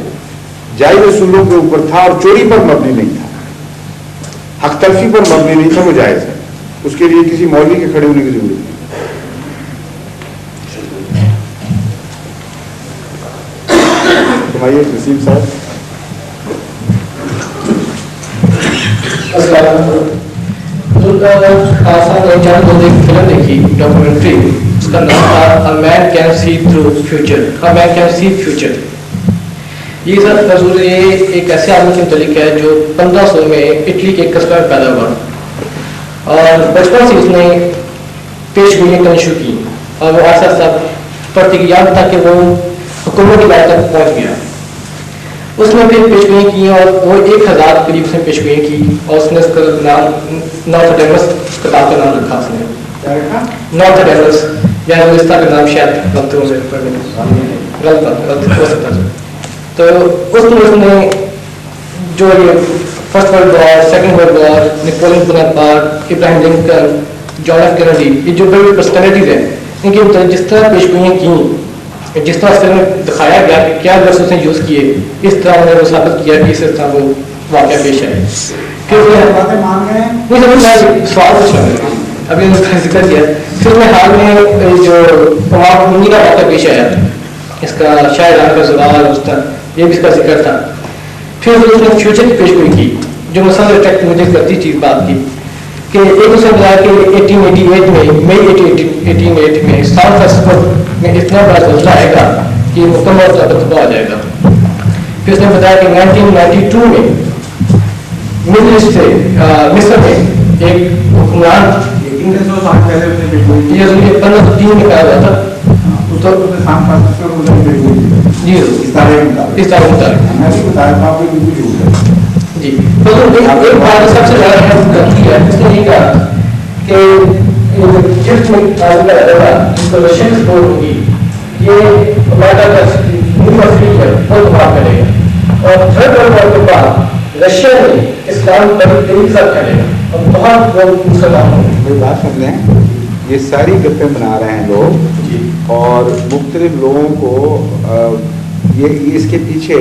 جائز اصولوں کے اوپر تھا اور چوری پر مبنی نہیں تھا، حق تلفی پر مبنی نہیں تھا، وہ جائز ہے. اس کے لیے کسی مولوی کے کھڑے ہونے کی ضرورت نہیں. تمہاری نسیم صاحب. فلم دیکھی ڈاکومنٹری، اس کا نام تھا A Man Can See Through Future. A Man Can See Future. یہ سر تصور یہ ایک ایسے آدمی سے متعلق ہے جو 1500 میں اٹلی کے ایک قصبہ میں پیدا ہوا، اور بچپن سے اس نے پیش گوئیاں کرنی شروع کی، اور وہ ایسا ایسا پڑھتی کہ یاد تھا کہ وہ حکومت کی بات تک پہنچ گیا. اس نے پھر پیش گوئیاں کی اور وہ 1000 قریب اس نے پیش گوئیاں کی، اور اس نے اس کا نام نوٹریڈیمس کتاب کا نام رکھا. اس نے نوٹریڈیمس یا رجستا کا نام شاید غلط ہو سکتا ہے. تو اس میں اس نے جو یہ first world war, second world war, Napoleon Bonaparte, Abraham Lincoln, John F Kennedy, یہ جو بڑی پرسنالٹیز ہیں، ان کے جس طرح پیش گوئیاں کیں، جس طرح فلم میں دکھایا گیا کہ کیا لفظ اس نے یوز کیے، اس طرح انہوں نے وہ ثابت کیا کہ اس طرح وہ واقعہ پیش ہے. سوال پوچھا ابھی اس کا ذکر کیا. پھر میں حال میں جو عمار منی کا واقعہ پیش آیا، اس کا شاعر کا زوال، اس کا یہ بھی اس کا ذکر تھا. پھر اس نے فیوچر کی پیش گوئی کی جو مسئلہ اٹریکٹ مجھے کرتی چیز بات کی کہ ایک دوسرے بتایا کہ 1888 میں مئی 1888 میں سان فرانسسکو میں اتنا بڑا زلزلہ آئے گا کہ مکمل طور پر تباہ ہو جائے گا. پھر اس نے بتایا کہ 1992 میں مڈل ایسٹ سے مصر میں ایک حکمران، یہ 1503 میں پیدا ہوا تھا. جی اس طرح مطابق جی ایک بات سب سے زیادہ کرتی ہے اس نے یہ کہا کہ جس میں جس کو رشین سپورٹ ہوگی یہ امریکہ کا فیوچر وہ تباہ کرے گا اور تھرڈ ورلڈ وار کے بعد رشیا میں اسلام بڑی تیزی سے کرے گا اور بہت مسلمان ہوگا. کوئی بات سن لیں, یہ ساری گپیں بنا رہے ہیں لوگ اور مختلف لوگوں کو یہ اس کے پیچھے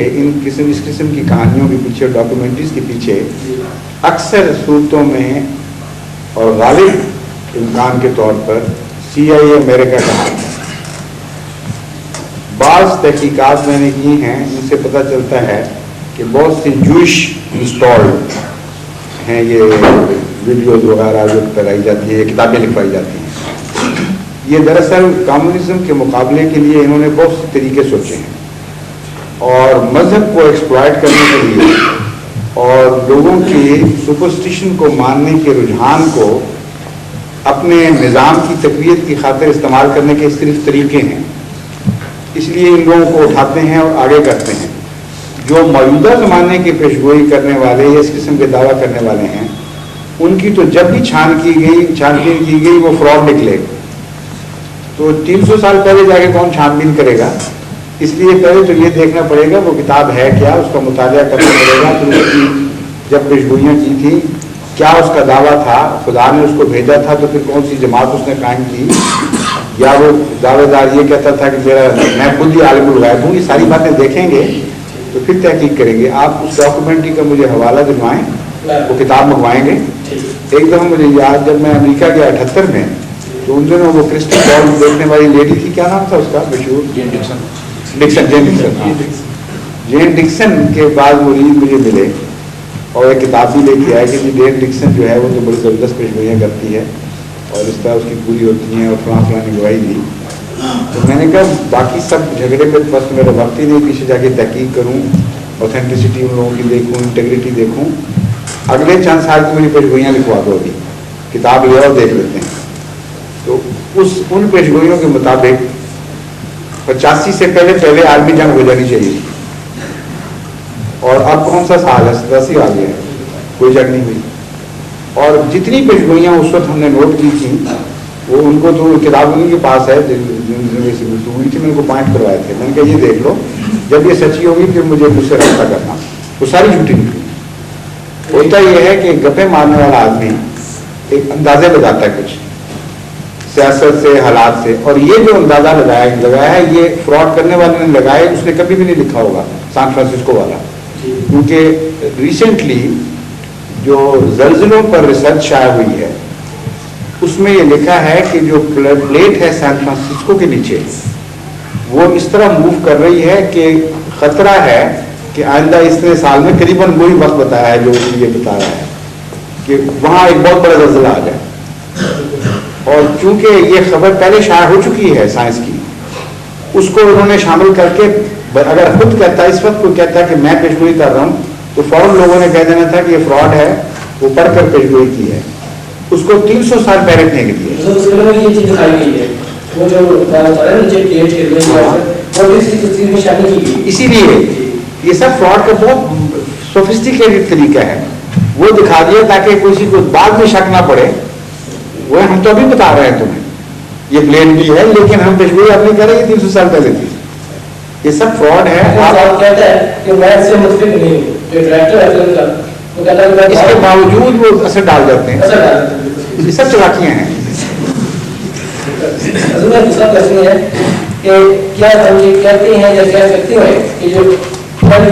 اس قسم کی کہانیوں کے پیچھے, ڈاکومنٹریز کے پیچھے اکثر صورتوں میں اور غالب امکان کے طور پر CIA امریکہ کا ہاتھ ہے. بعض تحقیقات میں نے کی ہیں, ان سے پتہ چلتا ہے کہ بہت سی جوئش انسٹالڈ ہیں یہ ویڈیوز وغیرہ جو کرائی جاتی ہے, کتابیں لکھوائی جاتی ہیں. یہ دراصل کمیونزم کے مقابلے کے لیے انہوں نے بہت سے طریقے سوچے ہیں اور مذہب کو ایکسپلائٹ کرنے کے لیے اور لوگوں کی سپرسٹیشن کو ماننے کے رجحان کو اپنے نظام کی تقویت کی خاطر استعمال کرنے کے مختلف طریقے ہیں. اس لیے ان لوگوں کو اٹھاتے ہیں اور آگے کرتے ہیں. جو موجودہ زمانے کی پیشگوئی کرنے والے یا اس قسم کے دعویٰ کرنے والے ہیں, ان کی تو جب بھی چھان بین کی گئی وہ فراڈ نکلے. تو 300 سال پہلے جا کے کون چھان بین کرے گا؟ اس لیے پہلے تو یہ دیکھنا پڑے گا وہ کتاب ہے کیا, اس کا مطالعہ کرنا پڑے گا. تو اس کی جب پیشگوئیاں کی تھی کیا اس کا دعویٰ تھا, خدا نے اس کو بھیجا تھا تو پھر کون سی جماعت اس نے قائم کی, یا وہ دعوے دار یہ کہتا تھا کہ میں خود ہی عالم الغیب ہوں. یہ ساری باتیں دیکھیں گے تو پھر تحقیق کریں گے. آپ اس ڈاکومنٹری کا مجھے حوالہ دلوائیں, وہ کتاب منگوائیں گے. ایک دفعہ مجھے یاد, جب میں امریکہ گیا 78 میں, تو ان دنوں وہ کرسٹل بال دیکھنے والی لیڈی تھی, کیا نام تھا اس کا مشہور, جین ڈکسن کے بعد مرید مجھے ملے اور ایک کتاب بھی لے کے آئے کہ جین ڈکسن جو ہے وہ تو بڑی زبردست پیشگوئیاں کرتی ہے اور اس طرح اس کی پوری ہوتی ہیں اور فلاں نے گواہی دی. تو میں نے کہا باقی سب جھگڑے میں بس میرا وقت ہی نہیں, پیچھے جا کے تحقیق کروں, اوتھینٹسٹی ان لوگوں کی دیکھوں, انٹیگریٹی دیکھوں. اگلے چند سال کی میری پیشگوئیاں لکھوا دو, ابھی کتاب لے اور دیکھ لیتے ہیں. تو ان پیشگوئیوں کے مطابق 85 سے پہلے عالمی جنگ ہو جانی چاہیے تھی, اور اب کون سا سال ہے, 87 آ گیا ہے, کوئی جنگ نہیں ہوئی. اور جتنی پیشگوئیاں اس وقت ہم نے نوٹ کی تھیں وہ ان کو تو کتاب انہیں کے پاس ہے ہوئی تھی, میں ان کو پوائنٹ کروائے تھے. میں نے کہا یہ دیکھ لو, جب یہ سچی ہوگی پھر مجھے مجھ سے رابطہ کرنا. وہ ساری جھوٹی نکلی. ہوتا یہ ہے کہ گپے مارنے والا آدمی ایک اندازے لگاتا ہے کچھ سیاست سے, حالات سے, اور یہ جو اندازہ لگایا ہے یہ فراڈ کرنے والے نے لگایا. اس نے کبھی بھی نہیں لکھا ہوگا سان فرانسسکو والا, کیونکہ ریسنٹلی جو زلزلوں پر ریسرچ شائع ہوئی ہے اس میں یہ لکھا ہے کہ جو پلیٹ ہے سان فرانسسکو کے نیچے وہ اس طرح موو کر رہی ہے کہ خطرہ ہے کہ آئندہ اتنے سال میں قریباً وہی وقت بتایا ہے جو یہ بتا رہا ہے کہ وہاں ایک بہت بڑا زلزلہ آ جائے. اور چونکہ یہ خبر پہلے شائع ہو چکی ہے سائنس کی, اس کو انہوں نے شامل کر کے, اگر خود کہتا ہے اس وقت کوئی کہتا ہے کہ میں پیشگوئی کر رہا ہوں تو فوراً لوگوں نے کہہ دینا تھا کہ یہ فراڈ ہے, وہ پڑھ کر پیشگوئی کی ہے. اس کو 300 سال پہلے پھینک دیے. یہ چیز دکھائی گئی ہے وہ جو اسی لیے یہ سب فراڈ کا بہت سوفسٹیکیٹڈ طریقہ ہے. وہ دکھا دیا تاکہ کسی کو بعد میں شک نہ پڑے. وہ ہم تو ابھی بتا رہے ہیں تمہیں یہ پلین بھی ہے, لیکن ہم پیشگوئی اپنی کر رہے ہیں 300 سال پہلے تھی. یہ سب فراڈ ہے. آپ کہتا ہے کہ میں اس سے متفق نہیں ہوں, جو ڈائریکٹر ہے فلم کا وہ کہتا ہے اس کے باوجود وہ اثر ڈال جاتے ہیں. یہ سب چلاکیاں ہیں. دوسرا کوشچن ہے کہ کیا ہم یہ کہتے ہیں یا کہہ سکتے ہیں کہ جو آدمی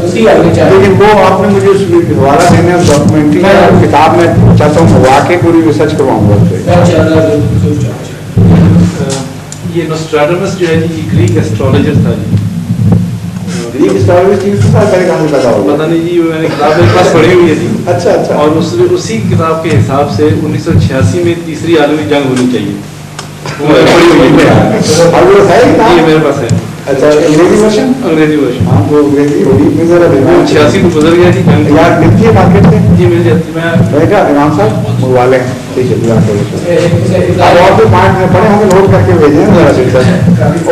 دوسری آدمی چاہے, لیکن وہ آپ نے مجھے اس حوالہ دینا ہے ڈاکومنٹری اور کتاب میں چاہتا ہوں واقعی پوری ریسرچ کرواؤں گا. یہ نوسٹراڈامس جو ہے جی گریک ایسٹرولوجر تھا جی. گریک ایسٹرولوجر 300 سال پہلے کہاں لگا ہوگا پتہ نہیں جی, میں نے کتاب میرے پاس پڑھی ہوئی ہے جی. اچھا اچھا. اور اسی کتاب کے حساب سے 1986 میں تیسری عالمی جنگ ہونی چاہیے. اور وہ ہے جی میرے پاس ہے. اچھا انگریزی ورژن؟ انگریزی ورژن ہاں تو انگریزی ہوگی میں ذرا دینا 86 کو گزر گیا جی جنگ یار ملتی ہے مارکیٹ سے جی مل جاتی میں کہا امام صاحب منگوا لیں ٹھیک ہے آپ اور بھی پوائنٹ میں پڑھے ہمیں نوٹ کر کے بھیجیں ذرا سے سر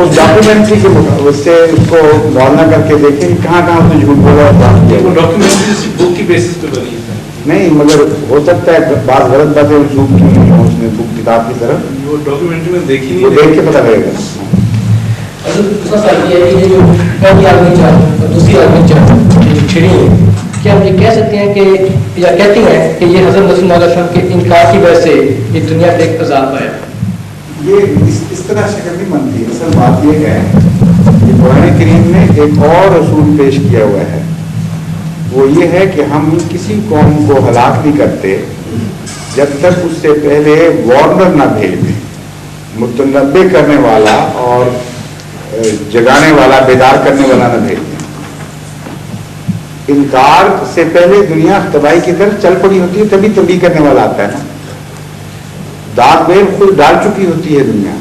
اس ڈاکیومنٹری کے اس سے اس کو موازنہ کر کے دیکھیں کہ کہاں کہاں اس نے جھوٹ بولا اور بات کیا وہ ڈاکیومنٹری بک کی بیسس پہ بنی ہے نہیں مگر ہو سکتا ہے بعض غلط باتیں جھوٹ کی ہوئی ہوں اس نے بک کتاب کی طرف وہ ڈاکیومنٹری میں دیکھی وہ نہیں دیکھ کے پتہ لگے گا دوسرا سوال یہ ہے کہ جو پہلی آدمی چاہ اور دوسری آدمی چاہ چھڑی ہے کیا ہم یہ کہہ سکتے ہیں کہ یا کہتی ہیں کہ یہ حضرت مسیح علیہ السلام کے انکار کی وجہ سے یہ دنیا پہ ایک عذاب آیا؟ یہ اس طرح شکل نہیں بنتی اصل بات یہ ہے کہ قرآن کریم نے ایک اور اصول پیش کیا ہوا ہے وہ یہ ہے کہ ہم کسی قوم کو ہلاک نہیں کرتے جب تک اس سے پہلے وارنر نہ بھیج دیں متنبع کرنے والا اور جگانے والا بیدار کرنے والا نہ بھیج دیں انکار سے پہلے دنیا تباہی کی طرف چل پڑی ہوتی ہے تبھی تبلیغ کرنے والا آتا ہے نا داغ بیل خود ڈال چکی ہوتی ہے دنیا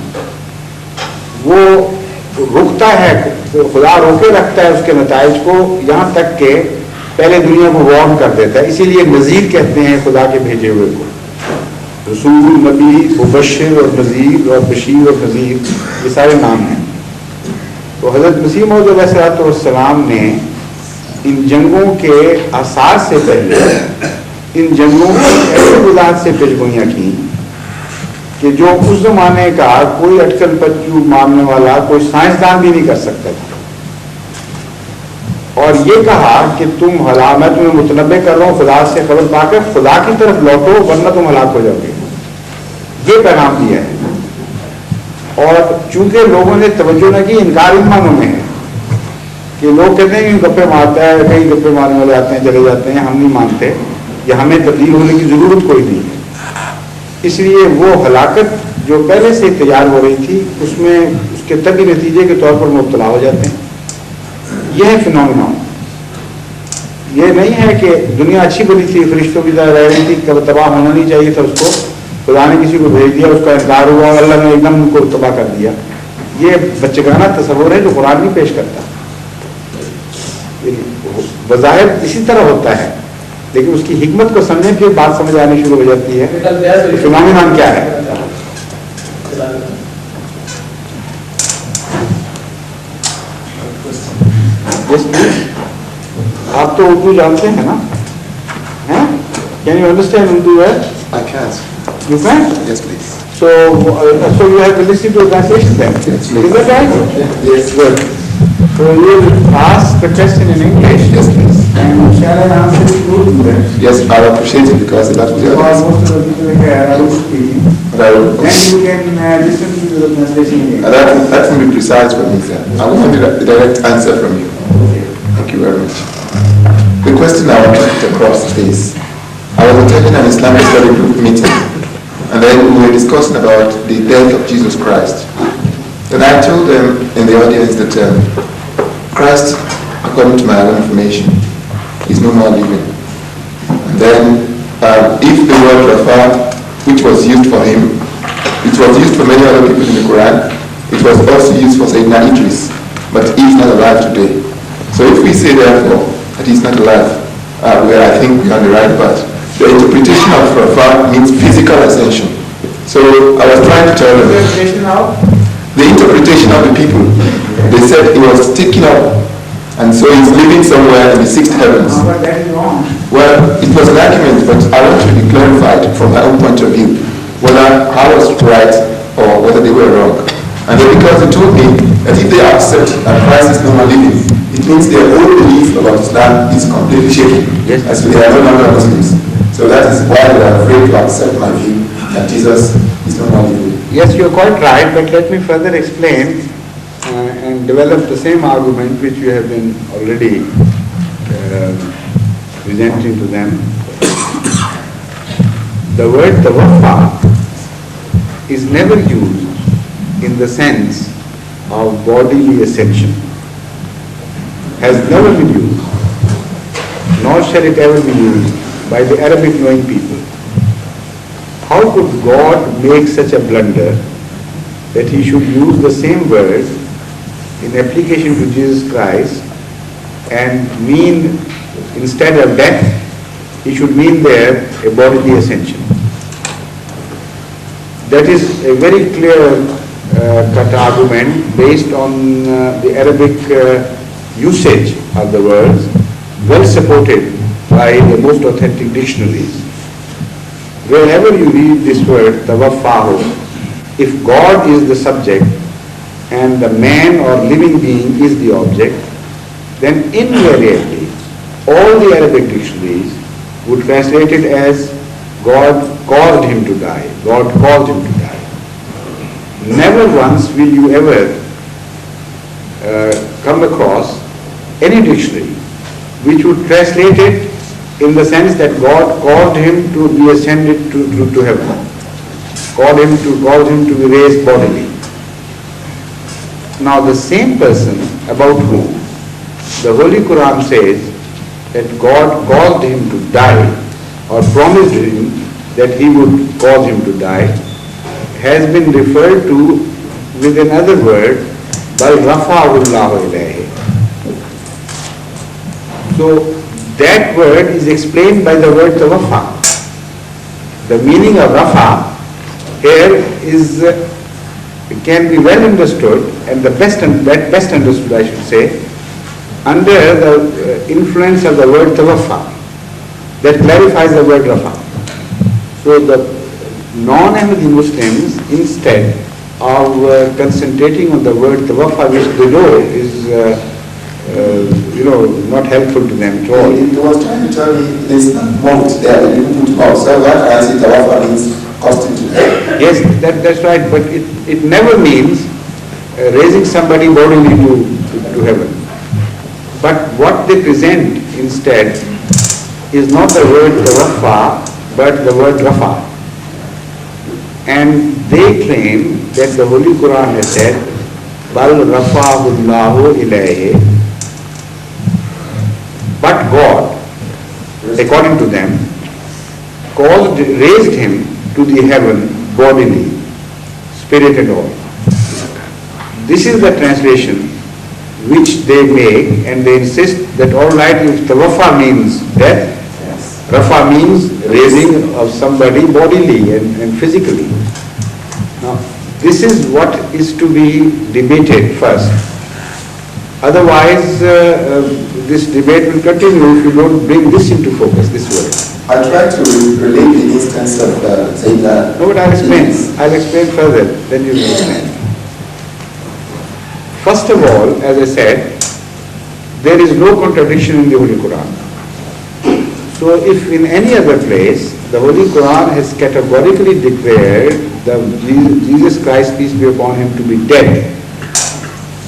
وہ رکتا ہے خدا روکے رکھتا ہے اس کے نتائج کو یہاں تک کہ پہلے دنیا کو وارن کر دیتا ہے اسی لیے نذیر کہتے ہیں خدا کے بھیجے ہوئے کو رسول نبی مبشر اور نذیر اور بشیر اور نذیر یہ سارے نام ہیں تو حضرت مسیح موعود علیہ الصلوۃ والسلام نے ان جنگوں کے آثار سے پہلے ان جنگوں کی ایسی وضاحت سے پیشگوئیاں کی کہ جو اس زمانے کا کوئی اٹکل پچو ماننے والا کوئی سائنسدان بھی نہیں کر سکتا تھا اور یہ کہا کہ تم میں تمہیں متنبع کر رہا ہوں خدا سے خبر پا کر خدا کی طرف لوٹو ورنہ تم ہلاک ہو جاؤ گے یہ پیغام دیا ہے اور چونکہ لوگوں نے توجہ نہ کی انکار ان معنوں میں ہے کہ لوگ کہتے ہیں کہ گپے مارتا ہے کئی گپے مارنے والے آتے ہیں چلے جاتے ہیں ہم نہیں مانتے یا ہمیں تبدیل ہونے کی ضرورت کوئی نہیں ہے اس لیے وہ ہلاکت جو پہلے سے تیار ہو رہی تھی اس میں اس کے طبی نتیجے کے طور پر مبتلا ہو جاتے ہیں یہ ہے فینومینا یہ نہیں ہے کہ دنیا اچھی بنی تھی فرشتوں کی طرح رہ رہی تھی کب تباہ ہونا نہیں چاہیے تھا اس کو خدا نے کسی کو بھیج دیا اس کا انکار ہوا اور اللہ نے ایک دم ان کو تباہ کر دیا یہ بچگانہ تصور ہے جو قرآن نہیں پیش کرتا بظاہر اسی طرح ہوتا ہے لیکن اس کی حکمت کو سمجھیں پھر بات سمجھ آنی شروع ہو جاتی ہے فینومینا کیا ہے آپ تو اردو جانتے ہیں نا کین یو انڈرسٹینڈ اردو ہے I can. You can? Yes, please. So you have to listen to the translation then. Yes, Is please. that right? Yes. Good. So you will ask the question in English. Yes, please. And shall I answer it in Urdu then? Yes, I appreciate it because that will be Because most of the people here are Urdu speaking. But I will, Then you can listen to the translation in English. that will be precise for me, sir. I want the direct answer from you. Thank you very much. The question I want to put across is, I was attending an Islamic study group meeting, and then we were discussing about the death of Jesus Christ. Then I told them in the audience that Christ, according to my own information, is no more living. And then if the word Rafa, which was used for him, it was used for many other people in the Quran, it was also used for Sayyidina Idris, but he is not alive today. So if we say therefore that he is not alive, where I think we are on the right path, the interpretation of Rafa means physical ascension. So I was trying to tell them, the interpretation of the people, they said he was taken up, and so he's living somewhere in the sixth heavens. But that is wrong. Well, it was an argument, but I want to be clarified from my own point of view, whether I was right or whether they were wrong. And then because they told me that if they accept that Christ is no more living, it means their whole belief about Islam is completely shaken, as they are no longer Muslims. So that is why they are afraid to accept my view that Jesus is no more living. Yes, you are quite right, but let me further explain and develop the same argument which you have been already presenting to them. The word tawaffa is never used in the sense of bodily ascension. Has never been used, nor shall it ever be used by the Arabic knowing people. How could God make such a blunder that he should use the same word in application to Jesus Christ and mean instead of death, he should mean there a bodily ascension. That is a very clear cut argument based on the Arabic usage of the words, well supported by the most authentic dictionaries. Wherever you read this word, tawaffahu, if God is the subject and the man or living being is the object, then invariably all the Arabic dictionaries would translate it as God caused him to die. God caused him to die. Never once will you ever come across any dictionary which would translate it in the sense that God caused him to be ascended to heaven, caused him to be raised bodily. Now the same person about whom the Holy Quran says that God caused him to die or promised him that he would cause him to die has been referred to with another word, bal rafa'ahu Allahu ilayhi. So that word is explained by the word tawaffa. The meaning of rafa here is can be well understood, and best understood, I should say, under the influence of the word tawaffa. That clarifies the word rafa. So the non-Ahmadi Muslims, instead of concentrating on the word tawaffa, which they know is not helpful to them at all. He was trying to tell me there's not mount there that you put mount. So that I see tawaffa means costing to them. Yes, that's right, but it never means raising somebody bodily to heaven. But what they present instead is not the word tawaffa, but the word rafa. And they claim that the Holy Quran has said, bal rafa'ahu Allahu ilayhi, but God, according to them, raised him to the heaven bodily, spirit and all. This is the translation which they make, and they insist that all right, if tawaffa means death, rafa means raising of somebody bodily and physically. Now, this is what is to be debated first. Otherwise, this debate will continue if you don't bring this into focus, this word. I try to relate the instance of Sayyidina. No, but I'll explain further, then you will understand. First of all, as I said, there is no contradiction in the Holy Quran. So if in any other place the Holy Quran has categorically declared Jesus Christ, peace be upon him, to be dead,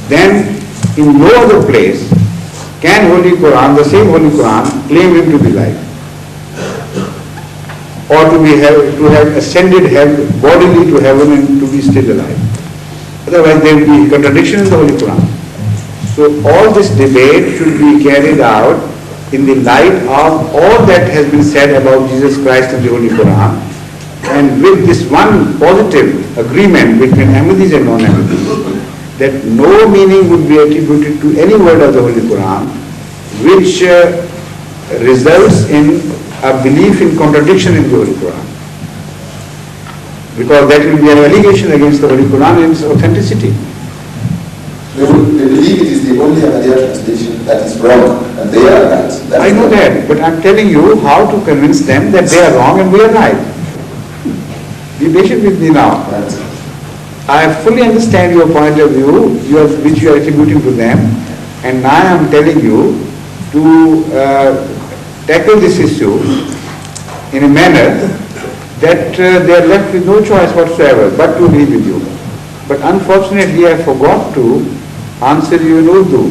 then in no other place can Holy Quran, the same Holy Quran, claim him to be alive, or to have ascended bodily to heaven and to be still alive. Otherwise there will be contradiction in the Holy Quran. So all this debate should be carried out in the light of all that has been said about Jesus Christ in the Holy Quran, and with this one positive agreement between Ahmadis and non-Ahmadis, that no meaning would be attributed to any word of the Holy Quran which results in a belief in contradiction in the Holy Quran. Because that will be an allegation against the Holy Quran and its authenticity. They believe it is the only Ahmadiyya translation that is wrong, and they are right. I know that, but I'm telling you how to convince them that they are wrong and we are right. Be patient with me now. Right. I fully understand your point of view, which you are attributing to them, and now I am telling you to tackle this issue in a manner that they are left with no choice whatsoever but to agree with you. But unfortunately I forgot to answer you in Urdu,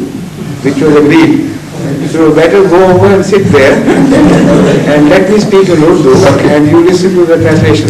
which was agreed. So better go over and sit there and let me speak in Urdu and you listen to the translation.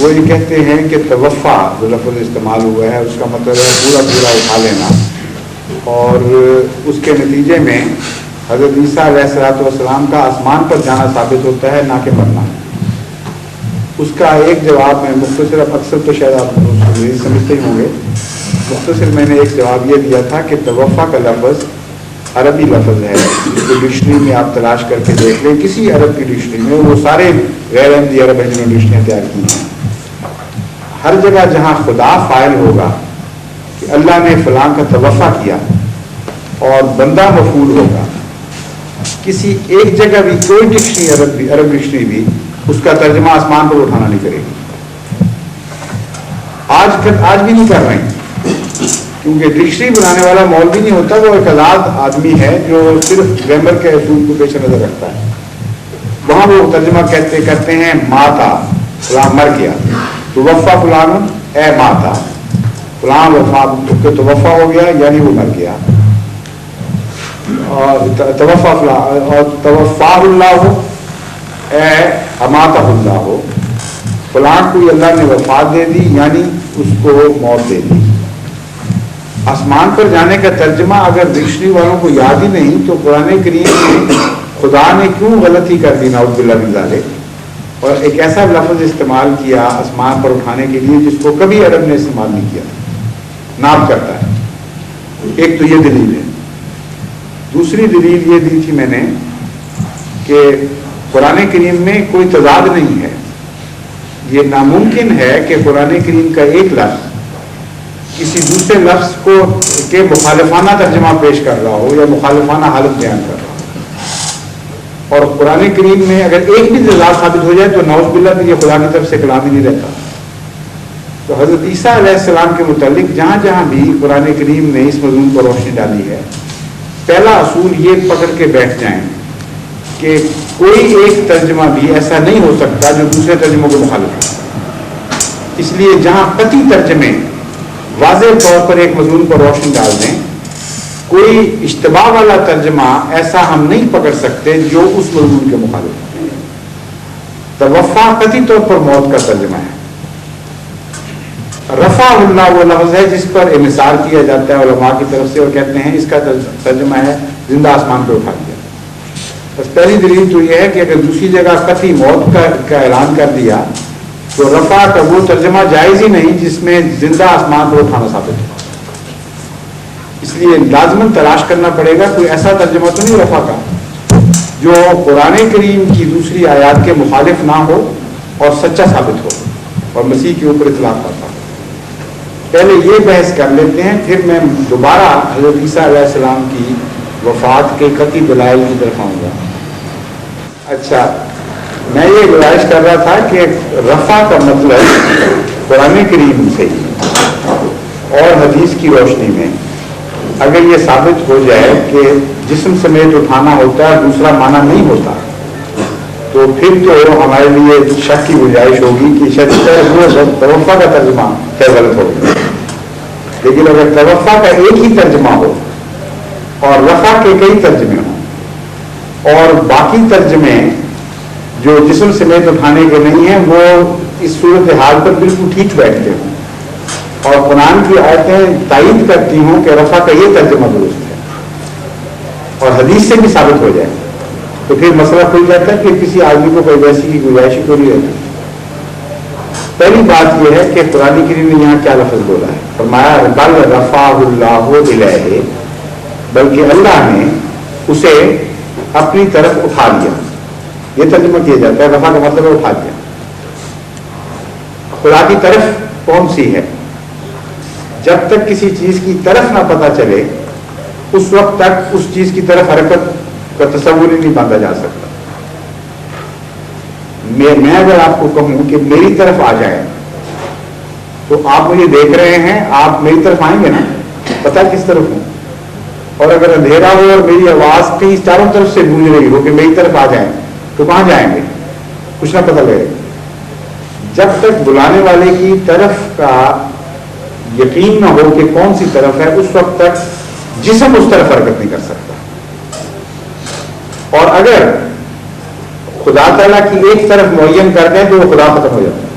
وہ یہ کہتے ہیں کہ توفع جو لفظ استعمال ہوا ہے اس کا مطلب ہے پورا پورا اٹھا لینا، اور اس کے نتیجے میں حضرت عیسیٰ علیہ السلام کا آسمان پر جانا ثابت ہوتا ہے، نہ کہ مرنا۔ اس کا ایک جواب میں مختصر، اب اکثر تو شاید آپ سمجھتے ہی ہوں گے، مختصر میں نے ایک جواب یہ دیا تھا کہ توفع کا لفظ عربی لفظ ہے، جس کو ڈکشنری میں آپ تلاش کر کے دیکھ لیں، کسی عرب کی ڈکشنری میں، وہ سارے غیر احمدی عرب ہیں جنہوں نے ڈکشنریاں تیار کی ہیں، ہر جگہ جہاں خدا فاعل ہوگا کہ اللہ نے فلاں کا توفع کیا اور بندہ مفعول ہوگا، کسی ایک جگہ بھی کوئی ڈکشنری عرب ڈکشنری بھی اس کا ترجمہ آسمان پر اٹھانا نہیں کرے گی۔ آج بھی نہیں کر رہے ہیں، کیونکہ ڈکشنری بنانے والا مولوی نہیں ہوتا، وہ ایک آزاد آدمی ہے جو صرف گرامر کے اصول کو پیش نظر رکھتا ہے۔ وہاں وہ ترجمہ کرتے ہیں ماتا فلاں مر گیا، توفع فلان اے ماتا فلاں وفا تو توفع ہو گیا یعنی وہ مر گیا، اور توفع فلاں اور توفع اللہ ہو اے اماتہ اللہ ہو، فلاں کو اللہ نے وفات دے دی یعنی اس کو موت دے دی۔ آسمان پر جانے کا ترجمہ اگر ڈکشنری والوں کو یاد ہی نہیں تو قرآن کریم میں خدا نے کیوں غلطی کر دی نعوذ باللہ من ذالک، اور ایک ایسا لفظ استعمال کیا آسمان پر اٹھانے کے لیے جس کو کبھی عرب نے استعمال نہیں کیا، ناپ کرتا ہے۔ ایک تو یہ دلیل ہے۔ دوسری دلیل یہ دی تھی میں نے کہ قرآن کریم میں کوئی تضاد نہیں ہے، یہ ناممکن ہے کہ قرآن کریم کا ایک لفظ کسی دوسرے لفظ کو کے مخالفانہ ترجمہ پیش کر رہا ہو یا مخالفانہ حالت بیان کر رہا ہو، اور قرآن کریم میں اگر ایک بھی تضاد ثابت ہو جائے تو نعوذ باللہ پھر یہ خدا کی طرف سے کلام ہی نہیں رہتا۔ تو حضرت عیسیٰ علیہ السلام کے متعلق جہاں جہاں بھی قرآن کریم نے اس موضوع پر روشنی ڈالی ہے، پہلا اصول یہ پکڑ کے بیٹھ جائیں کہ کوئی ایک ترجمہ بھی ایسا نہیں ہو سکتا جو دوسرے ترجموں کے مخالف ہے۔ اس لیے جہاں قطعی ترجمے واضح طور پر ایک مضمون پر روشنی ڈال دیں، کوئی اشتباہ والا ترجمہ ایسا ہم نہیں پکڑ سکتے جو اس مضمون کے مخالف ہے۔ توفع قطعی طور پر موت کا ترجمہ ہے۔ رفع اللہ وہ لفظ ہے جس پر انحصار کیا جاتا ہے علماء کی طرف سے، اور کہتے ہیں اس کا ترجمہ ہے زندہ آسمان پہ اٹھا دیا۔ بس پہلی دلیل تو یہ ہے کہ اگر دوسری جگہ قطعی موت کا اعلان کر دیا تو رفع کا وہ ترجمہ جائز ہی نہیں جس میں زندہ آسمان پر اٹھانا ثابت ہو۔ اس لیے لازماً تلاش کرنا پڑے گا کوئی ایسا ترجمہ تو نہیں رفع کا جو قرآن کریم کی دوسری آیات کے مخالف نہ ہو اور سچا ثابت ہو اور مسیح کے اوپر اطلاق کرتا ہو۔ پہلے یہ بحث کر لیتے ہیں، پھر میں دوبارہ حضرت عیسیٰ علیہ السلام کی وفات کے قطعی دلائل کی طرف آؤں گا۔ اچھا، میں یہ گزارش کر رہا تھا کہ رفع کا مطلب قرآن کریم سے اور حدیث کی روشنی میں اگر یہ ثابت ہو جائے کہ جسم سمیت اٹھانا ہوتا ہے، دوسرا معنی نہیں ہوتا، تو پھر تو ہمارے لیے شک کی گنجائش ہوگی کہ شاید توفع کا ترجمہ کیا غلط ہوگا۔ لیکن اگر توفع کا ایک ہی ترجمہ ہو اور رفع کے کئی ترجمے ہوں اور باقی ترجمے جو جسم سمیت اٹھانے کے نہیں ہیں وہ اس صورتحال پر بالکل ٹھیک بیٹھتے ہوں اور قرآن کی آیتیں تائید کرتی ہوں کہ رفع کا یہ ترجمہ درست ہے اور حدیث سے بھی ثابت ہو جائے، تو پھر مسئلہ کھل جاتا ہے کہ کسی آدمی کو کوئی ویسی کی گنجائش کو نہیں رہتی۔ پہلی بات یہ ہے کہ قرآن کریم نے یہاں کیا لفظ بولا ہے، فرمایا بل رفعہ اللہ الیہ، بلکہ اللہ نے اسے اپنی طرف اٹھا لیا۔ یہ ترجمہ کیا جاتا ہے، رفع کا مطلب ہے اٹھا دیا۔ خدا کی طرف کون سی ہے؟ جب تک کسی چیز کی طرف نہ پتہ چلے اس وقت تک اس چیز کی طرف حرکت کا تصور ہی نہیں باندھا جا سکتا۔ میں اگر آپ کو کہوں کہ میری طرف آ جائے تو آپ مجھے دیکھ رہے ہیں، آپ میری طرف آئیں گے نا، پتہ کس طرف ہوں، اور اگر اندھیرا ہو اور میری آواز کہیں چاروں طرف سے گونج رہی ہو کہ میری طرف آ جائیں تو کہاں جائیں گے؟ کچھ نہ پتہ لگے۔ جب تک بلانے والے کی طرف کا یقین نہ ہو کہ کون سی طرف ہے اس وقت تک جسم اس طرف حرکت نہیں کر سکتا۔ اور اگر خدا تعالیٰ کی ایک طرف معین کر دیں تو وہ خدا ختم ہو جاتا ہے۔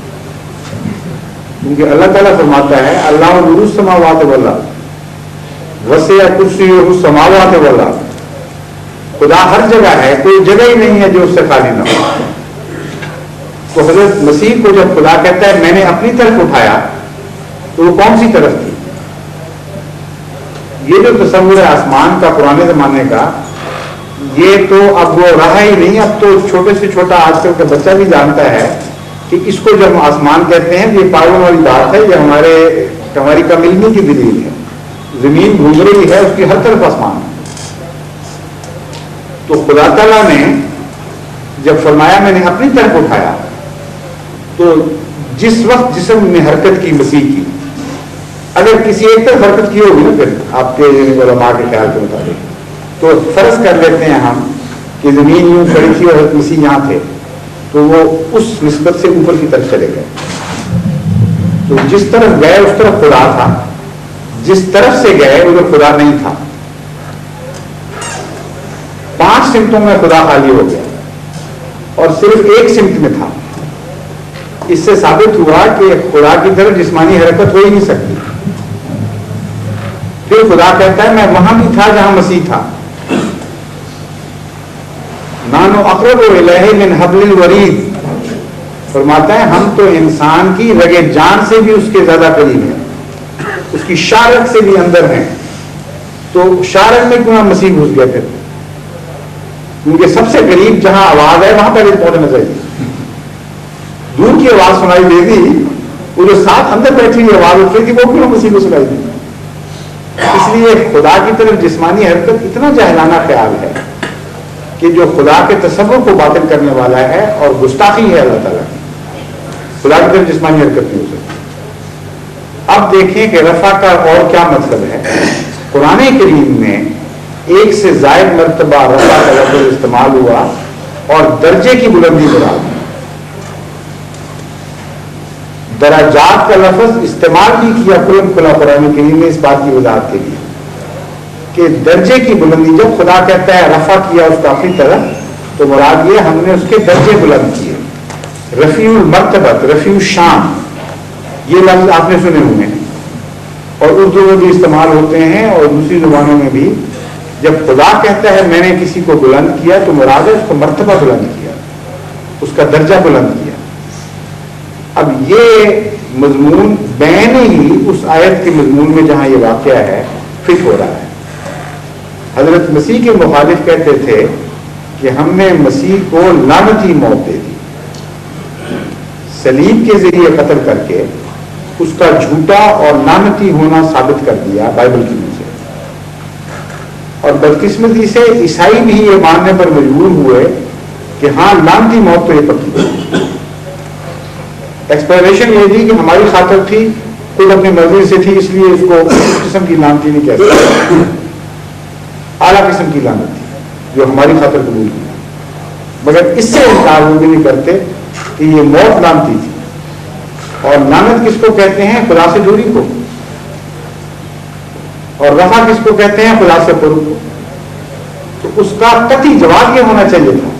کیونکہ اللہ تعالیٰ فرماتا ہے اللہ نور السماوات والارض وسع کرسیہ السماوات والارض. خدا ہر جگہ ہے، کوئی جگہ ہی نہیں ہے جو اس سے خالی نہ ہو. تو حضرت مسیح کو جب خدا کہتا ہے میں نے اپنی طرف اٹھایا تو وہ کون سی طرف تھی؟ یہ جو تصور ہے آسمان کا پرانے زمانے کا، یہ تو اب وہ رہا ہی نہیں. اب تو چھوٹے سے چھوٹا آج کل کا بچہ بھی جانتا ہے کہ اس کو جب آسمان کہتے ہیں یہ پاگلوں والی بات ہے، یہ ہماری کم علمی کی دلیل ہے. زمین گھوم رہی ہے، اس کی ہر طرف آسمان ہے. تو خدا تعالیٰ نے جب فرمایا میں نے اپنی طرف اٹھایا، تو جس وقت جسم نے حرکت کی مسیح کی، اگر کسی ایک طرف حرکت کی ہوگی نا پھر آپ کے علماء کے خیال کے مطابق، تو فرض کر لیتے ہیں ہم کہ زمین یوں کھڑی تھی اور مسیح یہاں تھے، تو وہ اس نسبت سے اوپر کی طرف چلے گئے. تو جس طرف گئے اس طرف خدا تھا، جس طرف سے گئے ادھر خدا نہیں تھا. 5 سمتوں میں خدا خالی ہو گیا اور صرف ایک سمت میں تھا. اس سے ثابت ہوا کہ خدا کی طرف جسمانی حرکت ہو ہی نہیں سکتی. پھر خدا کہتا ہے میں وہاں بھی تھا جہاں مسیح تھا. نانو اقرب الیہ من حبل الورید، فرماتا ہے ہم تو انسان کی رگے جان سے بھی اس کے زیادہ قریب ہیں، اس کی شارک سے بھی اندر ہیں. تو شارک میں کیوں ہم مسیح گھس گئے پھر؟ کیونکہ سب سے قریب جہاں آواز ہے وہاں پہلے پہنچنا چاہیے. دور کی آواز سنائی دے دی، وہ جو ساتھ اندر بیٹھی ہوئی آواز اٹھ رہی تھی وہ کیوں مسیح کو سنائی دی؟ اس لیے خدا کی طرف جسمانی حرکت اتنا جاہلانہ خیال ہے کہ جو خدا کے تصور کو باطل کرنے والا ہے اور گستاخی ہے اللہ تعالیٰ کی. خدا کی طرف جسمانی حرکت نہیں ہو سکتی. اب دیکھیں کہ رفع کا اور کیا مطلب ہے. قرآن کریم میں ایک سے زائد مرتبہ رفع کا لفظ استعمال ہوا اور درجے کی بلندی مراد. درجات کا لفظ استعمال بھی کیا کلم کھلا قرآن کریم نے اس بات کی وضاحت کے لیے کہ درجے کی بلندی. جب خدا کہتا ہے رفع کیا اس کا اپنی طرف، تو مراد یہ ہم نے اس کے درجے بلند کیے. رفیع المرتبت، رفیع الشان، یہ لفظ آپ نے سنے ہوئے ہیں اور اردو میں بھی استعمال ہوتے ہیں اور دوسری زبانوں میں بھی. جب خدا کہتا ہے میں نے کسی کو بلند کیا تو مراد ہے اس کو مرتبہ بلند کیا، اس کا درجہ بلند کیا. اب یہ مضمون بین ہی اس آیت کے مضمون میں جہاں یہ واقعہ ہے فٹ ہو رہا ہے. حضرت مسیح کے مخالف کہتے تھے کہ ہم نے مسیح کو لعنتی موت دے دی، صلیب کے ذریعے قتل کر کے اس کا جھوٹا اور لعنتی ہونا ثابت کر دیا بائبل کی وجہ سے. اور بدقسمتی سے عیسائی بھی یہ ماننے پر مجبور ہوئے کہ ہاں لعنتی موت تو یہ پکی تھی. ایکسپلینیشن یہ تھی کہ ہماری خاطر تھی، خود اپنی مرضی سے تھی، اس لیے اس کو اس قسم کی لعنتی نہیں کہہ سکتے. اعلیٰ قسم کی لعنت تھی جو ہماری خاطر قبول کی، مگر اس سے انکار وہ بھی نہیں کرتے کہ یہ موت لعنتی تھی. اور لعنت کس کو کہتے ہیں؟ خدا سے دوری کو. اور رفع کس کو کہتے ہیں؟ خدا سے قرب کو. تو اس کا قطعی جواب یہ ہونا چاہیے تھا.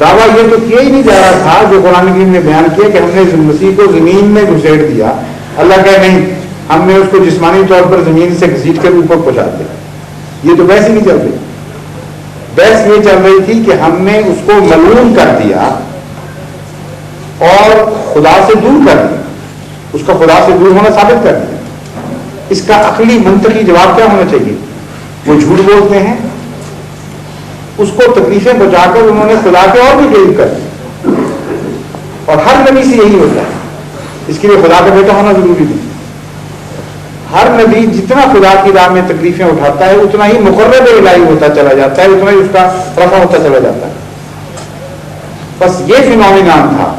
دعویٰ یہ تو کیا ہی نہیں جا رہا تھا جو قرآن کریم نے بیان کیا کہ ہم نے مسیح کو زمین میں گھسیٹ دیا. اللہ کہے نہیں، ہم نے اس کو جسمانی طور پر زمین سے گھسیٹ کر اوپر پہنچا دیا. یہ تو بحث ہی نہیں چل رہی. بحث یہ چل رہی تھی کہ ہم نے اس کو ملعون کر دیا اور خدا سے دور کر دیا، اس کا خدا سے دور ہونا ثابت کر دیا. اس کا عقلی منطقی جواب کیا ہونا چاہیے؟ وہ جھوٹ بولتے ہیں، اس کو تکلیفیں پہنچا کر انہوں نے خدا کے اور بھی قریب کر دیا. اور ہر نبی سے یہی ہوتا ہے. اس کے لیے خدا کا بیٹا ہونا ضروری نہیں. ہر نبی جتنا خدا کی راہ میں تکلیفیں اٹھاتا ہے اتنا ہی مقرب الہی ہوتا چلا جاتا ہے، اتنا ہی اس کا رفع ہوتا چلا جاتا ہے. بس یہ فینومینان تھا،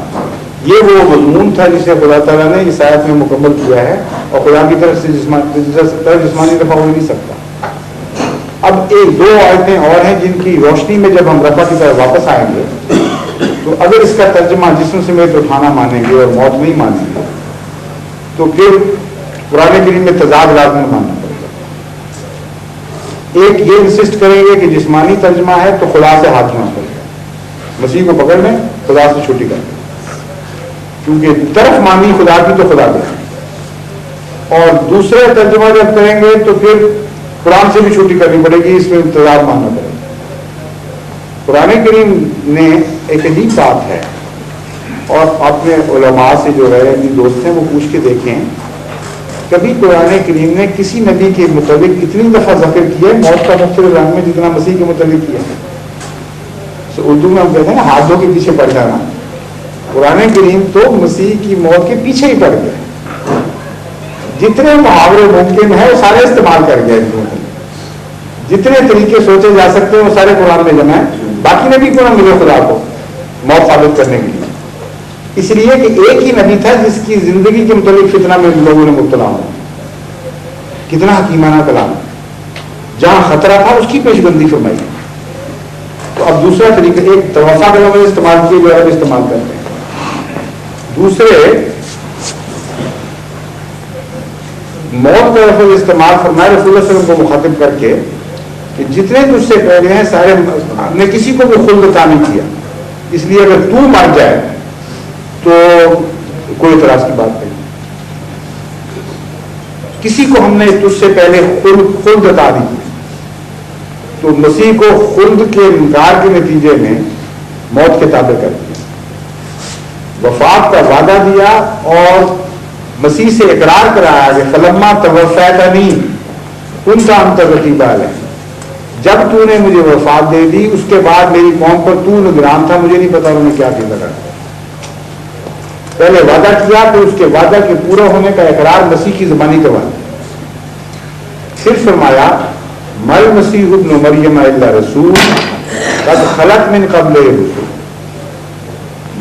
یہ وہ مضمون تھا جسے خدا تعالیٰ نے اس آیت میں مکمل کیا ہے. اور خدا کی طرف سے جسمانی رفع ہو نہیں سکتا. اب ایک دو آیتیں اور ہیں جن کی روشنی میں جب ہم رفع کی طرف واپس آئیں گے تو اگر اس کا ترجمہ جسم سمیت اٹھانا مانیں گے اور موت نہیں مانیں گے تو پھر قرآن کریم میں تضاد لازم ماننا پڑے گا. ایک یہ انسسٹ کریں گے کہ جسمانی ترجمہ ہے تو خدا سے ہاتھ جوڑنا پڑے گا، مسیح کو پکڑ لیں، خدا سے چھٹی کر لیں. کیونکہ طرف مانی خدا کی تو خدا دے. اور دوسرا ترجمہ جب کریں گے تو پھر قرآن سے بھی چھٹی کرنی پڑے گی, اس میں انتظار ماننا پڑے گا. قرآن کریم نے ایک عجیب بات ہے, اور اپنے علماء سے جو ہے اپنی دوست ہیں وہ پوچھ کے دیکھیں, کبھی قرآن کریم نے کسی نبی کے متعلق اتنی دفعہ ذکر کیا ہے موت کا مختلف رنگ میں جتنا مسیح کے متعلق کیا ہے. اردو میں ہم کہتے ہیں نا ہاتھ دھو کے پیچھے پڑ جانا. قرآن کریم تو مسیح کی موت کے پیچھے ہی پڑ گیا, جتنے محاورے ممکن ہیں وہ سارے استعمال کر گیا. جتنے طریقے سوچے جا سکتے ہیں وہ سارے قرآن میں جمع ہے. باقی نبی کو نہ ملے خدا کو موت ثابت کرنے کے لیے, اس لیے کہ ایک ہی نبی تھا جس کی زندگی کے متعلق فتنہ میں لوگوں نے مبتلا ہو. کتنا حکیمانہ کلام, جہاں خطرہ تھا اس کی پیش بندی فرمائی. تو اب دوسرا طریقہ, ایک توفا کا لفظ استعمال کیے جو اب استعمال کرتے ہیں, دوسرے موت کا لفظ استعمال فرمائے رسول اللہ صلی اللہ علیہ وسلم کو مخاطب کر کے کہ جتنے تجھ سے پہلے ہیں سارے نے کسی کو بھی خلد عطا نہیں کیا, اس لیے اگر تو مر جائے تو کوئی اعتراض کی بات نہیں. کسی کو ہم نے تجھ سے پہلے خلد عطا نہیں کی, تو مسیح کو خلد کے انکار کے نتیجے میں موت کے تابع کر دیا. وفات کا وعدہ دیا اور مسیح سے اقرار کرایا کہ فلما توفیتنی کنت انت رقیب علیہ, جب تو نے مجھے وفات دے دی اس کے بعد میری قوم پر تو نگران تھا, مجھے نہیں پتا انہوں نے کیا کیا لگا. پہلے وعدہ کیا پھر اس کے وعدہ کے پورا ہونے کا اقرار مسیح کی زبانی کروا دیا. پھر فرمایا مل مسیح ابن مریم الا رسول قد خلق من قبل الرسل,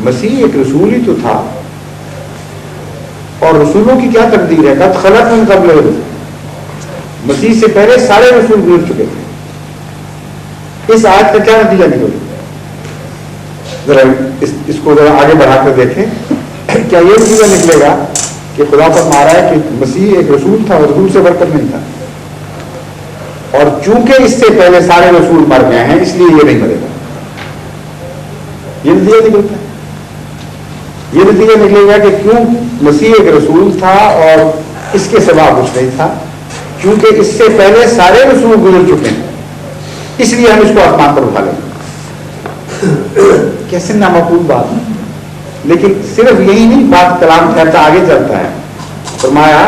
مسیح ایک رسول ہی تو تھا, اور رسولوں کی کیا تقدیر ہے, قد خلق من قبل الرسل, مسیح سے پہلے سارے رسول گزر چکے تھے. اس آیت کا کیا نتیجہ نکلے, ذرا اس کو ذرا آگے بڑھا کر دیکھیں. کیا یہ نتیجہ نکلے گا کہ خدا فرما رہا ہے کہ مسیح ایک رسول تھا اور رسول سے بڑھ کر نہیں تھا, اور چونکہ اس سے پہلے سارے رسول مر گئے ہیں اس لیے یہ نہیں مرے گا. یہ نتیجہ نکلتا ہے. یہ نتیجہ نکلے گا کہ کیوں مسیح ایک رسول تھا اور اس کے سوا کچھ نہیں تھا, کیونکہ اس سے پہلے سارے رسول گزر چکے ہیں, اس لیے ہم اس کو آسمان پر اٹھا لیں گے. کیسے نامعقول بات ہے. لیکن صرف یہی نہیں, بات کلام کہتا آگے چلتا ہے. فرمایا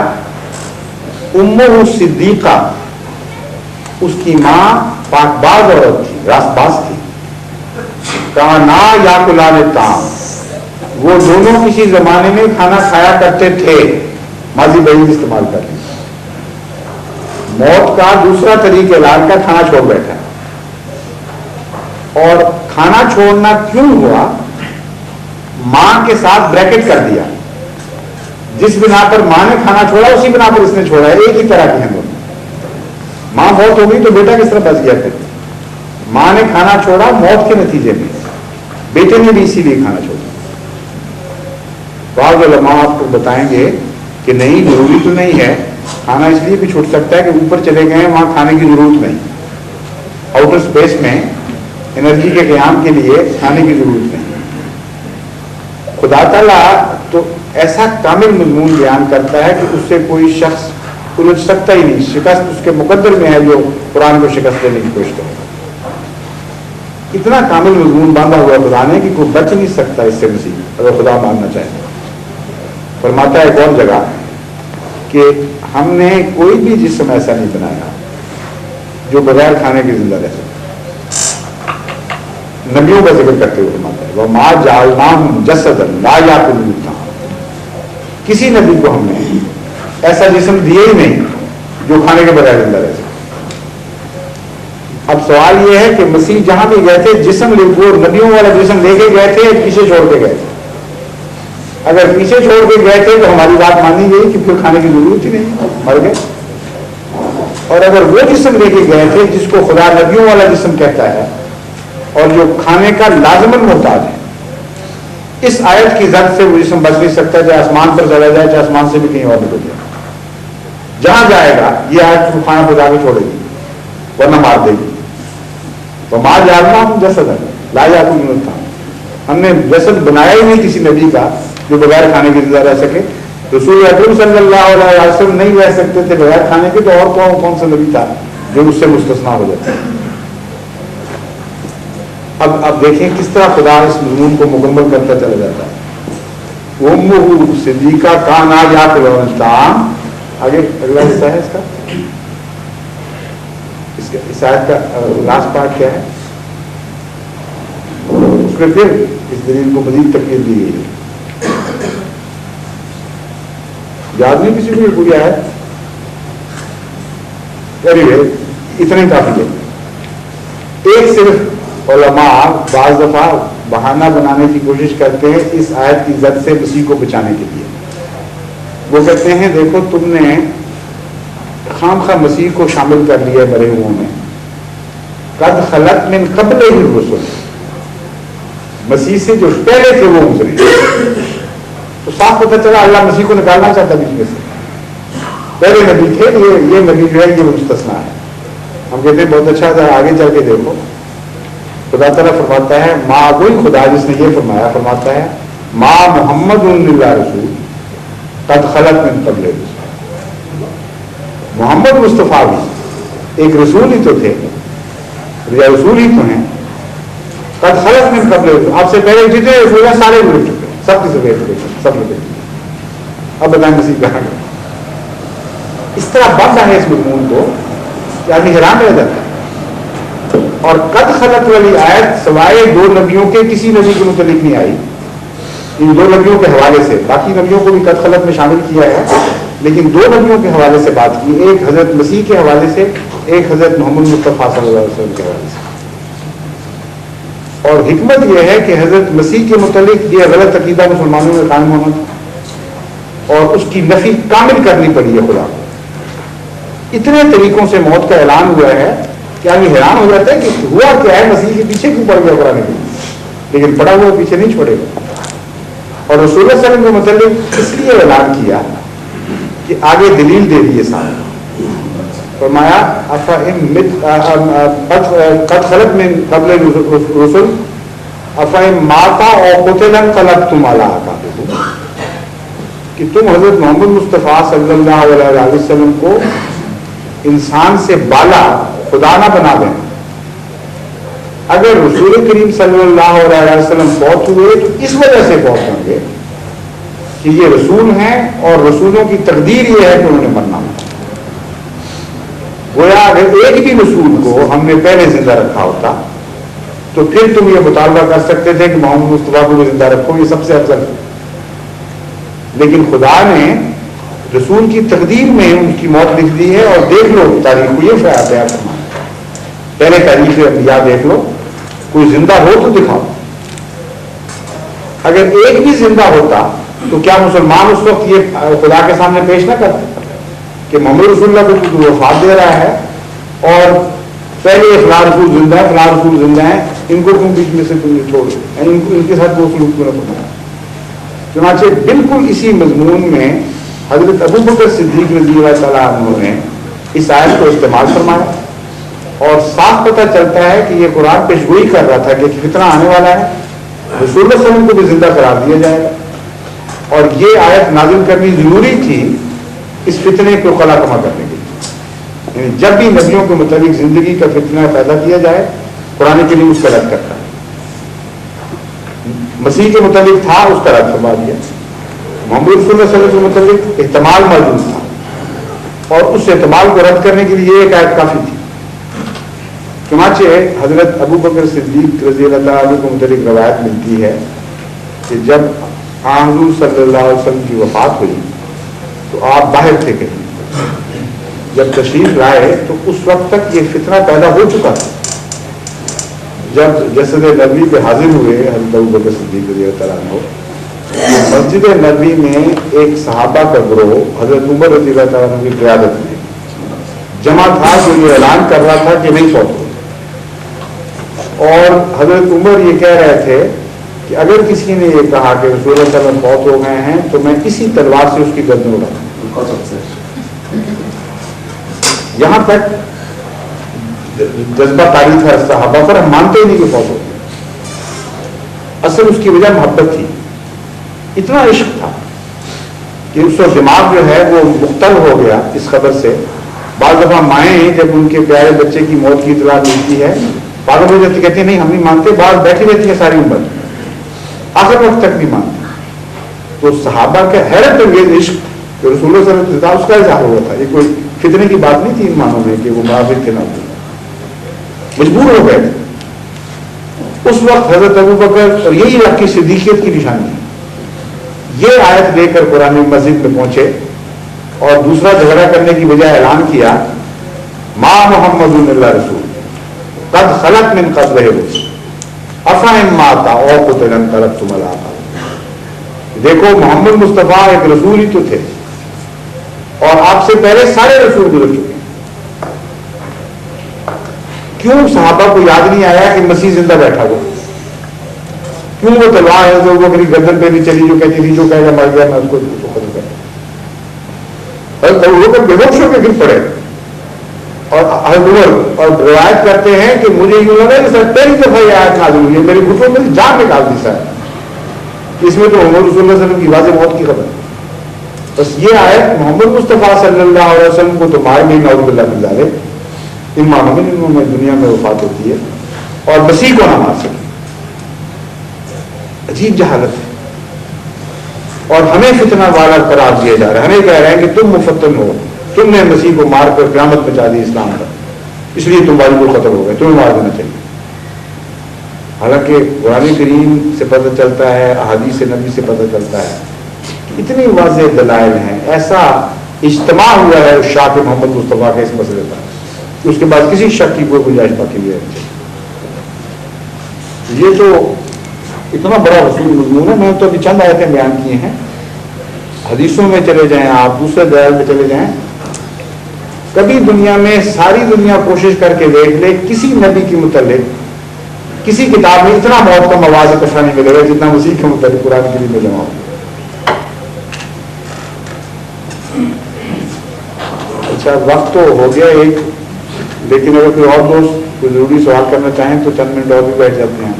امہ صدیقہ, اس کی ماں پاک باز عورت تھی, راست باز تھی. کانا یاکلان الطعام, وہ دونوں کسی زمانے میں کھانا کھایا کرتے تھے. ماضی بعید استعمال کر لی. موت کا دوسرا طریقہ علاج کا کھانا چھوڑ بیٹھا. اور کھانا چھوڑنا کیوں ہوا, ماں کے ساتھ بریکٹ کر دیا. جس بنا پر ماں نے کھانا چھوڑا اسی بنا پر اس نے چھوڑا ہے, ایک ہی طرح کے ہیں دونوں. ماں موت ہو گئی تو بیٹا کس طرح بچ گیا پھر. ماں نے کھانا چھوڑا موت کے نتیجے میں, بیٹے نے بھی اسی لیے کھانا چھوڑا. بعض علماء آپ کو بتائیں گے کہ نہیں, ضروری تو نہیں ہے, کھانا اس لیے بھی چھوٹ سکتا ہے کہ اوپر چلے گئے وہاں کھانے کی ضرورت نہیں. آؤٹر اسپیس میں انرجی کے قیام کے لیے کھانے کی ضرورت نہیں. خدا تعالیٰ تو ایسا کامل مضمون بیان کرتا ہے کہ اس سے کوئی شخص الجھ سکتا ہی نہیں. شکست اس کے مقدر میں ہے جو قرآن کو شکست دینے کی کوشش کرے. اتنا کامل مضمون باندھا ہوا خدا نے کہ کوئی بچ نہیں سکتا اس سے مسیح اگر خدا ماننا چاہے. فرماتا ہے کون جگہ کہ ہم نے کوئی بھی جسم ایسا نہیں بنایا جو بغیر کھانے کے زندہ رہ سکے. نبیوں کا ذکر کرتے ہوئے فرماتا ہے وَمَا جَعَلْنَاهُمْ جَسَدًا لَا يَأْكُلُونَ الطَّعَامَ, کسی نبی کو ہم نے ایسا جسم دیے ہی نہیں جو کھانے کے بغیر زندہ رہ سکے. اب سوال یہ ہے کہ مسیح جہاں بھی گئے تھے جسم لے, وہ نبیوں والا جسم لے کے گئے تھے, پیچھے چھوڑ کے گئے تھے. اگر پیچھے چھوڑ کے گئے تھے تو ہماری بات مانی گئی کہ پھر کھانے کی ضرورت ہی نہیں, مر گئے. اور اگر وہ جسم لے کے گئے تھے جس کو خدا نبیوں والا جسم کہتا ہے اور جو کھانے کا لازماً محتاج ہے, اس آیت کی زد سے وہ جسم بچ نہیں سکتا, چاہے آسمان پر چلا جائے, چاہے آسمان سے بھی کہیں اور نکل جائے. جہاں جائے گا یہ آیت کھانا پکا کے چھوڑے گی ورنہ مار دے گی. تو ماں جاننا ہم جسد ہے لا یاکلون الطعام, ہم نے جسد بنایا ہی نہیں کسی نبی کا جو بغیر کھانے کے زندہ رہ سکے. رسول اکرم صلی اللہ علیہ وسلم نہیں رہ سکتے تھے بغیر کھانے کے, تو اور کون سا نبی تھا جو اس سے مستثنا ہو جاتا ہے. اب دیکھیں کس طرح خدا اس مضمون کو مکمل کرتا چلا جاتا ہے. امہ صدیقہ کانا یاکلان الطعام. آگے اگلا حصہ ہے اس کا, اس آیت کا لاسٹ پارٹ کیا ہے, اس میں پھر اس دلیل کو مزید تقویت دی گئی ہے. یاد نہیں کسی کو یہ پوری آیت؟ اتنا ہی کافی ہے. ایک صرف علماء بعض دفعہ بہانہ بنانے کی کوشش کرتے ہیں اس آیت کی زد سے مسیح کو بچانے کے لیے. وہ کہتے ہیں دیکھو تم نے خام خواہ مسیح کو شامل کر لیا مرے ہوئوں میں. قد خلت من قبل الرسل, مسیح سے جو پہلے تھے وہ گزرے. تو صاف پتہ چلا اللہ مسیح کو نکالنا چاہتا بیچ میں سے. پہلے نبی تھے, یہ نبی جو ہے یہ مستثنا ہے. ہم کہتے ہیں بہت اچھا تھا, آگے چل کے دیکھو خدا تعالیٰ فرماتا ہے, ماں وہی خدا جس نے یہ فرمایا فرماتا ہے ماں محمد اللہ رسول قد خلت من قبل الرسل. محمد مصطفیٰ بھی ایک رسول ہی تو تھے, یا رسول ہی تو ہیں. قد خلت من قبل الرسل, آپ سے پہلے جتنے رسول ہیں سارے گزر چکے, سب کی سب لوگ. اب بتائیں مسیح کہاں گئے. اس طرح بنتا ہے اس مضمون کو کہ آدمی حیران رہ جاتا ہے. اور قد خلت والی آیت سوائے دو نبیوں کے کسی نبی کے متعلق نہیں آئی. ان دو نبیوں کے حوالے سے, باقی نبیوں کو بھی قد خلت میں شامل کیا ہے, لیکن دو نبیوں کے حوالے سے بات کی. ایک حضرت مسیح کے حوالے سے, ایک حضرت محمد مصطفیٰ صلی اللہ علیہ وسلم کے حوالے سے. اور حکمت یہ ہے کہ حضرت مسیح کے متعلق یہ غلط عقیدہ مسلمانوں میں قائم ہونا تھا اور اس کی نفی کامل کرنی پڑی ہے خدا کو. اتنے طریقوں سے موت کا اعلان ہوا ہے کہ آدمی حیران ہو جاتا ہے کہ ہوا کیا ہے, مسیح کے پیچھے کیوں پڑ گیا قرآن کے, لیکن پڑا ہوا پیچھے نہیں چھوڑے گا. اور رسول اللہ صلی اللہ علیہ وسلم کے متعلق اس لیے اعلان کیا کہ آگے دلیل دے دیے سامنے. فرمایا قد خلت من قبل الرسل افہم ماتا اور قتل انقلبتم علی اعقابکم, کہ تم حضرت محمد مصطفیٰ صلی اللہ علیہ وسلم کو انسان سے بالا خدا نہ بنا دیں. اگر رسول کریم صلی اللہ علیہ وسلم فوت ہوئے تو اس وجہ سے فوت ہوں گے کہ یہ رسول ہیں اور رسولوں کی تقدیر یہ ہے کہ انہوں نے مرنا ہوتا. گویا اگر ایک بھی رسول کو ہم نے پہلے زندہ رکھا ہوتا تو پھر تم یہ مطالبہ کر سکتے تھے کہ محمد مصطفیٰ کو بھی زندہ رکھو, یہ سب سے افضل ہے. لیکن خدا نے رسول کی تقدیر میں ان کی موت لکھ دی ہے. اور دیکھ لو تاریخ کو, یہ خیال ہے پہلے تاریخ انبیاء دیکھ لو, کوئی زندہ ہو تو دکھاؤ. اگر ایک بھی زندہ ہوتا تو کیا مسلمان اس وقت یہ خدا کے سامنے پیش نہ کرتے کہ محمد رسول اللہ کو وفات دے رہا ہے اور پہلے فلاں رسول زندہ ہے, فلاں رسول زندہ ہیں, ان کو کیوں بیچ میں سے تم نے چھوڑ, ان کے ساتھ وہ سلوک کیوں نہ کرنا. چنانچہ بالکل اسی مضمون میں حضرت ابو بکر صدیق رضی اللہ تعالیٰ عنہ نے اس آیت کو استعمال فرمایا اور صاف پتہ چلتا ہے کہ یہ قرآن پیشگوئی کر رہا تھا کہ فتنہ آنے والا ہے, رسول اللہ صلی اللہ علیہ وسلم کو بھی زندہ قرار دیا جائے گا. اور یہ آیت نازل کرنی ضروری تھی اس فتنے کو خلا کما کرنے کے لیے. یعنی جب بھی نبیوں کے متعلق زندگی کا فتنہ پیدا کیا جائے قرآن کریم اس کا رد کرتا ہے. مسیح کے متعلق تھا, اس کا رد فرما دیا. محمد رسول اللہ صلی اللہ علیہ وسلم کے متعلق احتمال موجود تھا اور اس احتمال کو رد کرنے کے لیے ایک آیت کافی تھی. چنانچہ حضرت ابو بکر صدیق رضی اللہ تعالیٰ عنہ کو متعلق روایت ملتی ہے کہ جب حضور صلی اللہ علیہ وسلم کی وفات ہوئی تو آپ باہر تھے کہیں. جب تشریف لائے تو اس وقت تک یہ فتنہ پیدا ہو چکا تھا. جب جسد نبوی پہ حاضر ہوئے حضرت ابو بکر صدیق رضی اللہ تعالیٰ عنہ, مسجد نبوی میں ایک صحابہ کا گروہ حضرت عمر رضی اللہ تعالیٰ عنہ کی قیادت میں جمع تھا جو یہ اعلان کر رہا تھا کہ نہیں فوت ہو. اور حضرت عمر یہ کہہ رہے تھے کہ اگر کسی نے یہ کہا کہ رسول اللہ صلی اللہ علیہ وسلم فوت ہو گئے ہیں تو میں اسی تلوار سے اس کی گردن اڑاؤں. یہاں تک جذبہ طاری تھا صحابہ پر, ہم مانتے ہی نہیں کہ فوت ہو. اصل اس کی وجہ محبت تھی اتنا عشق تھا کہ اس وقت دماغ جو ہے وہ مختل ہو گیا اس خبر سے. بعض دفعہ مائیں جب ان کے پیارے بچے کی موت کی اطلاع ملتی ہے پاگل ہو جاتی، کہتے ہیں نہیں ہم نہیں مانتے، باہر بیٹھی رہتی ہے ساری عمر آخر وقت تک نہیں مانتے. تو صحابہ کا حیرت انگیز عشق کہ رسول اللہ صلی اللہ علیہ وسلم اس کا اظہار ہوا تھا. یہ کوئی فتنے کی بات نہیں تھی ان معنوں میں کہ وہ منافق کے نہ ہوتے، مجبور ہو گئے تھے. اس وقت حضرت ابوبکر، اور یہی آپ کی صدیقیت کی نشانی ہے، یہ آیت لے کر قرآن مسجد میں پہنچے اور دوسرا جھگڑا کرنے کی بجائے اعلان کیا ما محمد اللہ رسول قد خلق من قبلہ افہم ماتا اور قتل انقلبتم علی اعقابکم. دیکھو محمد مصطفیٰ ایک رسول ہی تو تھے اور آپ سے پہلے سارے رسول گزر چکے. کیوں صحابہ کو یاد نہیں آیا کہ مسیح زندہ بیٹھا ہوا؟ کیوں وہ تلوار ہے جو وہ میری گردن پہ بھی چلی جو کہتی تھی جو کہے گا مر گیا میں اس کو ختم کر بے ہوش ہو کے گر پڑے. اور روایت کرتے ہیں کہ مجھے یوں لگا کہ سر پہلی دفعہ یہ آیت نازل ہوئی ہے میرے گھٹنوں میں جان نکال دی سر. اس میں تو محمد رسول اللہ صلی اللہ علیہ وسلم کی واضح موت کی خبر. بس یہ آیت محمد مصطفیٰ صلی اللہ علیہ وسلم کو تو مار نہیں نعوذ باللہ من ذالک ان معنوں میں جنہوں میں دنیا میں وفات ہوتی ہے اور مسیح کو نہ مار سکے. عجیب جہالت ہے. اور ہمیں فتنہ والا قرار دیا جا رہا ہے. ہمیں کہہ رہے ہیں کہ تم مفتن ہو، تم نے مسیح کو مار کر قیامت مچا دی اسلام کا، اس لیے تم واجب القتل ہو گئے، تمہیں مار دینا چاہیے. حالانکہ قرآن کریم سے پتہ چلتا ہے، احادیث نبی سے پتہ چلتا ہے کہ اتنی واضح دلائل ہیں. ایسا اجتماع ہوا ہے اس شاہ محمد مصطفیٰ کے اس مسئلے پر کہ اس کے بعد کسی شک کی کوئی گنجائش باقی نہیں رہنی چاہیے. یہ تو اتنا بڑا رسول مضمون ہے. میں تو ابھی چند آیتیں بیان کیے ہیں. حدیثوں میں چلے جائیں آپ، دوسرے دلائل میں چلے جائیں، کبھی دنیا میں ساری دنیا کوشش کر کے دیکھ لے کسی نبی کے متعلق کسی کتاب میں اتنا موت کا مواد اکٹھا نہیں ملے گا جتنا مسیح کے متعلق قرآن کریم میں جمع ہو. اچھا وقت تو ہو گیا ایک، لیکن اگر کوئی اور دوست کوئی ضروری سوال کرنا چاہیں تو چند منٹ اور بھی بیٹھ جاتے ہیں.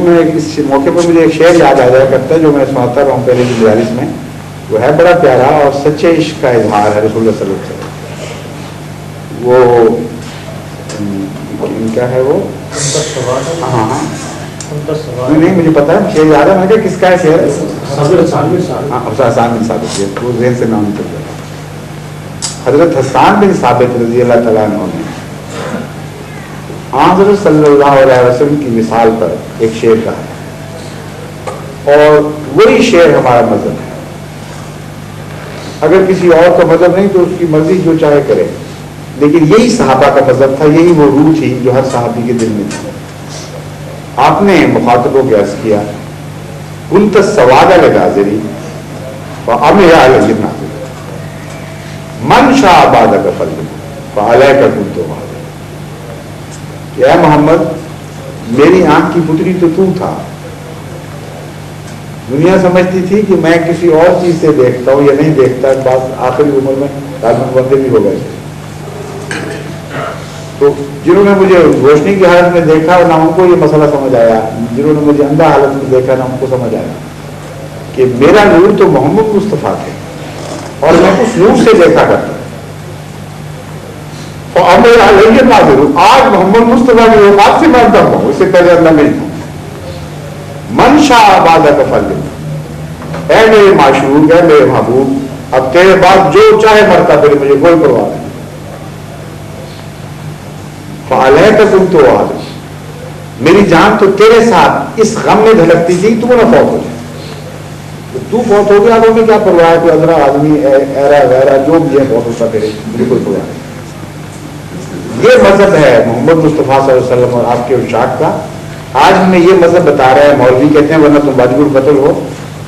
میں اس موقع پر مجھے ایک شعر یاد آ جایا کرتا ہے جو میں سناتا رہا ہوں پہلے کی مجالس میں. وہ ہے بڑا پیارا اور سچے عشق کا اظہار ہے رسول اللہ صلی اللہ علیہ وسلم. وہ کیا ہے وہ ہاں نہیں مجھے پتا ہے شعر یاد ہے. میں کہا کس کا ہے شعر؟ حسان بن ثابت. وہ ذہن سے نام نکل گیا. حضرت حسان بن ثابت رضی اللہ تعالیٰ عنہ نے حضرت صلی اللہ علیہ وسلم کی مثال پر ایک شعر کہا ہے اور وہی شعر ہمارا مذہب ہے. اگر کسی اور کا مذہب نہیں تو اس کی مرضی جو چاہے کرے، لیکن یہی صحابہ کا مذہب تھا، یہی وہ روح تھی جو ہر صحابی کے دل میں تھی. آپ نے مخاطبوں کو عرض کیا كنت السواد لغازری وعمر علی الناظر من شاء بعدك فليكن فعليك كنت وعد. کہ اے محمد میری آنکھ کی پتری تو تھا. دنیا سمجھتی تھی کہ میں کسی اور چیز سے دیکھتا ہوں یا نہیں دیکھتا. بات آخری عمر میں تعلق بندے بھی ہو گئے. تو جنہوں نے مجھے روشنی کی حالت میں دیکھا نہ ان کو یہ مسئلہ سمجھ آیا، جنہوں نے مجھے اندھا حالت میں دیکھا نہ ان کو سمجھ آیا کہ میرا نور تو محمد مصطفیٰ تھے اور میں اس نور سے دیکھا کرتا. آج محمد مصطفیٰ کی وفات سے مانتا ہوں، اس سے پہلے اللہ نہیں تھا. من شاء بعدک فلیکن، اے میرے معشوق، اے میرے محبوب، اب تیرے بعد جو چاہے مرتا پھر مجھے کوئی پرواہ نہیں. فعلیک کنت وعد، میری جان تو تیرے ساتھ اس غم میں دھڑکتی تھی تو نہ فوت ہو جائے. تو فوت ہو گیا تو کیا پرواہ ہے؟ کوئی ادرا آدمی ایرا ویرا جو بھی ہے فوت ہوتا پھر مجھے کوئی پرواہ نہیں. یہ مذہب ہے محمد مصطفیٰ صلی اللہ علیہ وسلم اور آپ کے ارشاد کا. آج ہمیں یہ مذہب بتا رہا ہے، مولوی کہتے ہیں ورنہ تم واجب القتل ہو،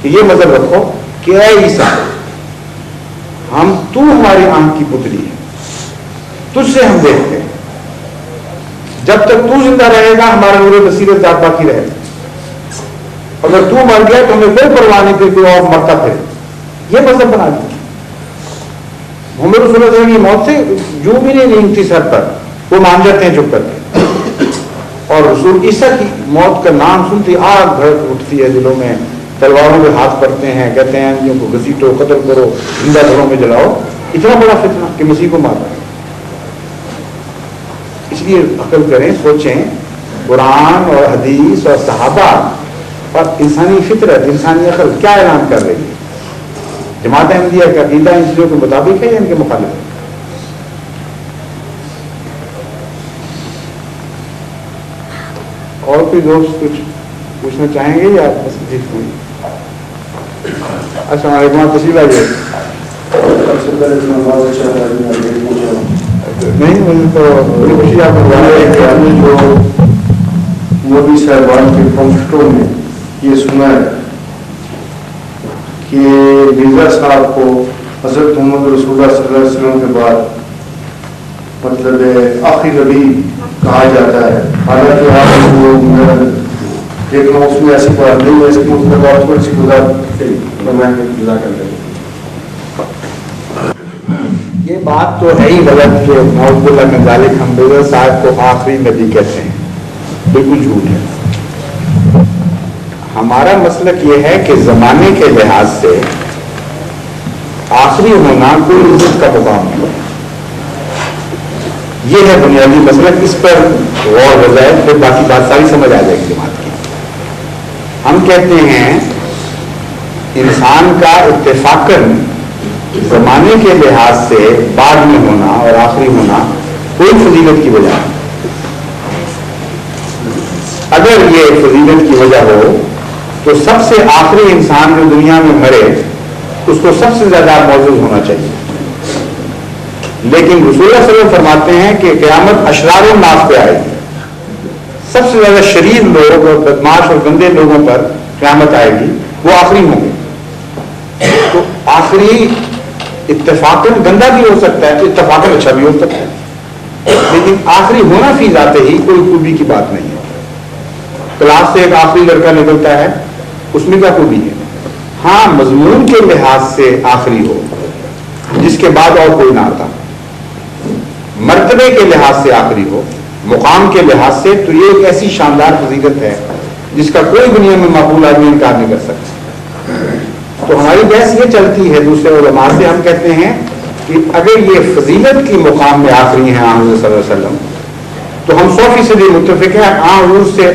کہ یہ مذہب رکھو کہ اے عیسیٰ تو ہماری آنکھ کی پتلی ہے، تجھ سے ہم دیکھتے ہیں، جب تک تو زندہ رہے گا ہمارا نور بصیرت ذات باقی رہے گا. اگر تو مر گیا تو ہمیں کوئی پرواہ نہیں، پھر کوئی اور مرتا پھر. یہ مذہب بنا دیا. محمد رسول اللہ صلی اللہ علیہ وسلم کی موت سے جو بھی نہیں رینگتی سر پر، وہ مان جاتے ہیں چپ کر کے. اور رسول عیسیٰ کی موت کا نام سنتے آگ بھڑک اٹھتی ہے دلوں میں، تلواروں پہ ہاتھ پڑتے ہیں، کہتے ہیں ان کو گھسیٹو، قتل کرو، زندہ گھروں میں جلاؤ. اتنا بڑا فتنہ کہ مسیح کو مارا. اس لیے عقل کریں، سوچیں، قرآن اور حدیث اور صحابہ اور انسانی فطرت، انسانی عقل کیا اعلان کر رہی ہے. جماعت احمدیہ کا عقیدہ ان چیزوں کے مطابق ہے یا ان کے مخالف ہے؟ اور کوئی دوست کچھ پوچھنا چاہیں گے یا بس جیت ہوئی؟ السلام علیکم. تشریف آئیے. نہیں مجھے تو بڑی خوشی آپ کو جو مودی صاحبان کے پمفلٹوں میں یہ سنا ہے کہ مرزا صاحب کو حضرت محمد رسول اللہ صلی اللہ علیہ وسلم کے بعد مطلب آخری نبی کہا جاتا ہے. حالانکہ آپ کو لیکن اس میں ایسی بات نہیں ہے. اس کی مطلب آپ تھوڑی سی یہ بات تو ہے ہی غلط کہ نعوذ باللہ من ذالک ہم مرزا صاحب کو آخری نبی کہتے ہیں. بالکل جھوٹ ہے. ہمارا مسلک یہ ہے کہ زمانے کے لحاظ سے آخری ہونا کوئی عزت کا مقام نہیں. یہ ہے بنیادی مسلک. اس پر غور ہو جائے پھر باقی بات ساری سمجھ آ جائے گی جماعت کی. ہم کہتے ہیں انسان کا اتفاقاً زمانے کے لحاظ سے بعد میں ہونا اور آخری ہونا کوئی فضیلت کی وجہ نہیں. اگر یہ فضیلت کی وجہ ہو تو سب سے آخری انسان جو دنیا میں مرے اس کو سب سے زیادہ معزز ہونا چاہیے. لیکن رسول اللہ صلی اللہ علیہ وسلم فرماتے ہیں کہ قیامت اشرار الناس پہ آئے گی. سب سے زیادہ شریر لوگ اور بدماش اور گندے لوگوں پر قیامت آئے گی، وہ آخری ہوں گے. تو آخری اتفاقاً گندا بھی ہو سکتا ہے، اتفاقاً اچھا بھی ہو سکتا ہے، لیکن آخری ہونا فی ذاتے ہی کوئی خوبی کی بات نہیں ہے. کلاس سے ایک آخری لڑکا نکلتا ہے، اس میں کیا خوبی ہے؟ ہاں مضمون کے لحاظ سے آخری ہو جس کے بعد اور کوئی نہ آتا، مرتبے کے لحاظ سے آخری ہو، مقام کے لحاظ سے، تو یہ ایک ایسی شاندار فضیلت ہے جس کا کوئی دنیا میں معقول آدمی انکار نہیں کر سکتا. تو ہماری بحث یہ چلتی ہے دوسرے علماء سے. ہم کہتے ہیں کہ اگر یہ فضیلت کی مقام میں آخری ہیں حضرت صلی اللہ علیہ وسلم تو ہم 100% متفق ہیں حضور سے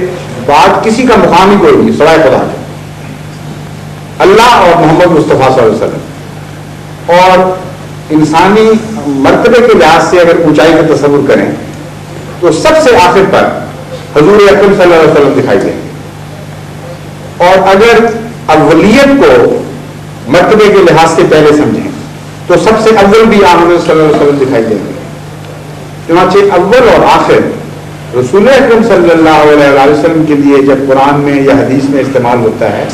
بعد کسی کا مقام ہی کوئی نہیں سوائے خدا کے. اللہ اور محمد مصطفیٰ صلی اللہ علیہ وسلم. اور انسانی مرتبے کے لحاظ سے اگر اونچائی کا تصور کریں تو سب سے آخر پر حضور اکرم صلی اللہ علیہ وسلم دکھائی دیں گے. اور اگر اولیت کو مرتبے کے لحاظ سے پہلے سمجھیں تو سب سے اول بھی حضرت صلی اللہ علیہ وسلم دکھائی دیں گے. چنانچہ اول اور آخر رسول اکرم صلی اللہ علیہ وسلم کے لیے جب قرآن میں یا حدیث میں استعمال ہوتا ہے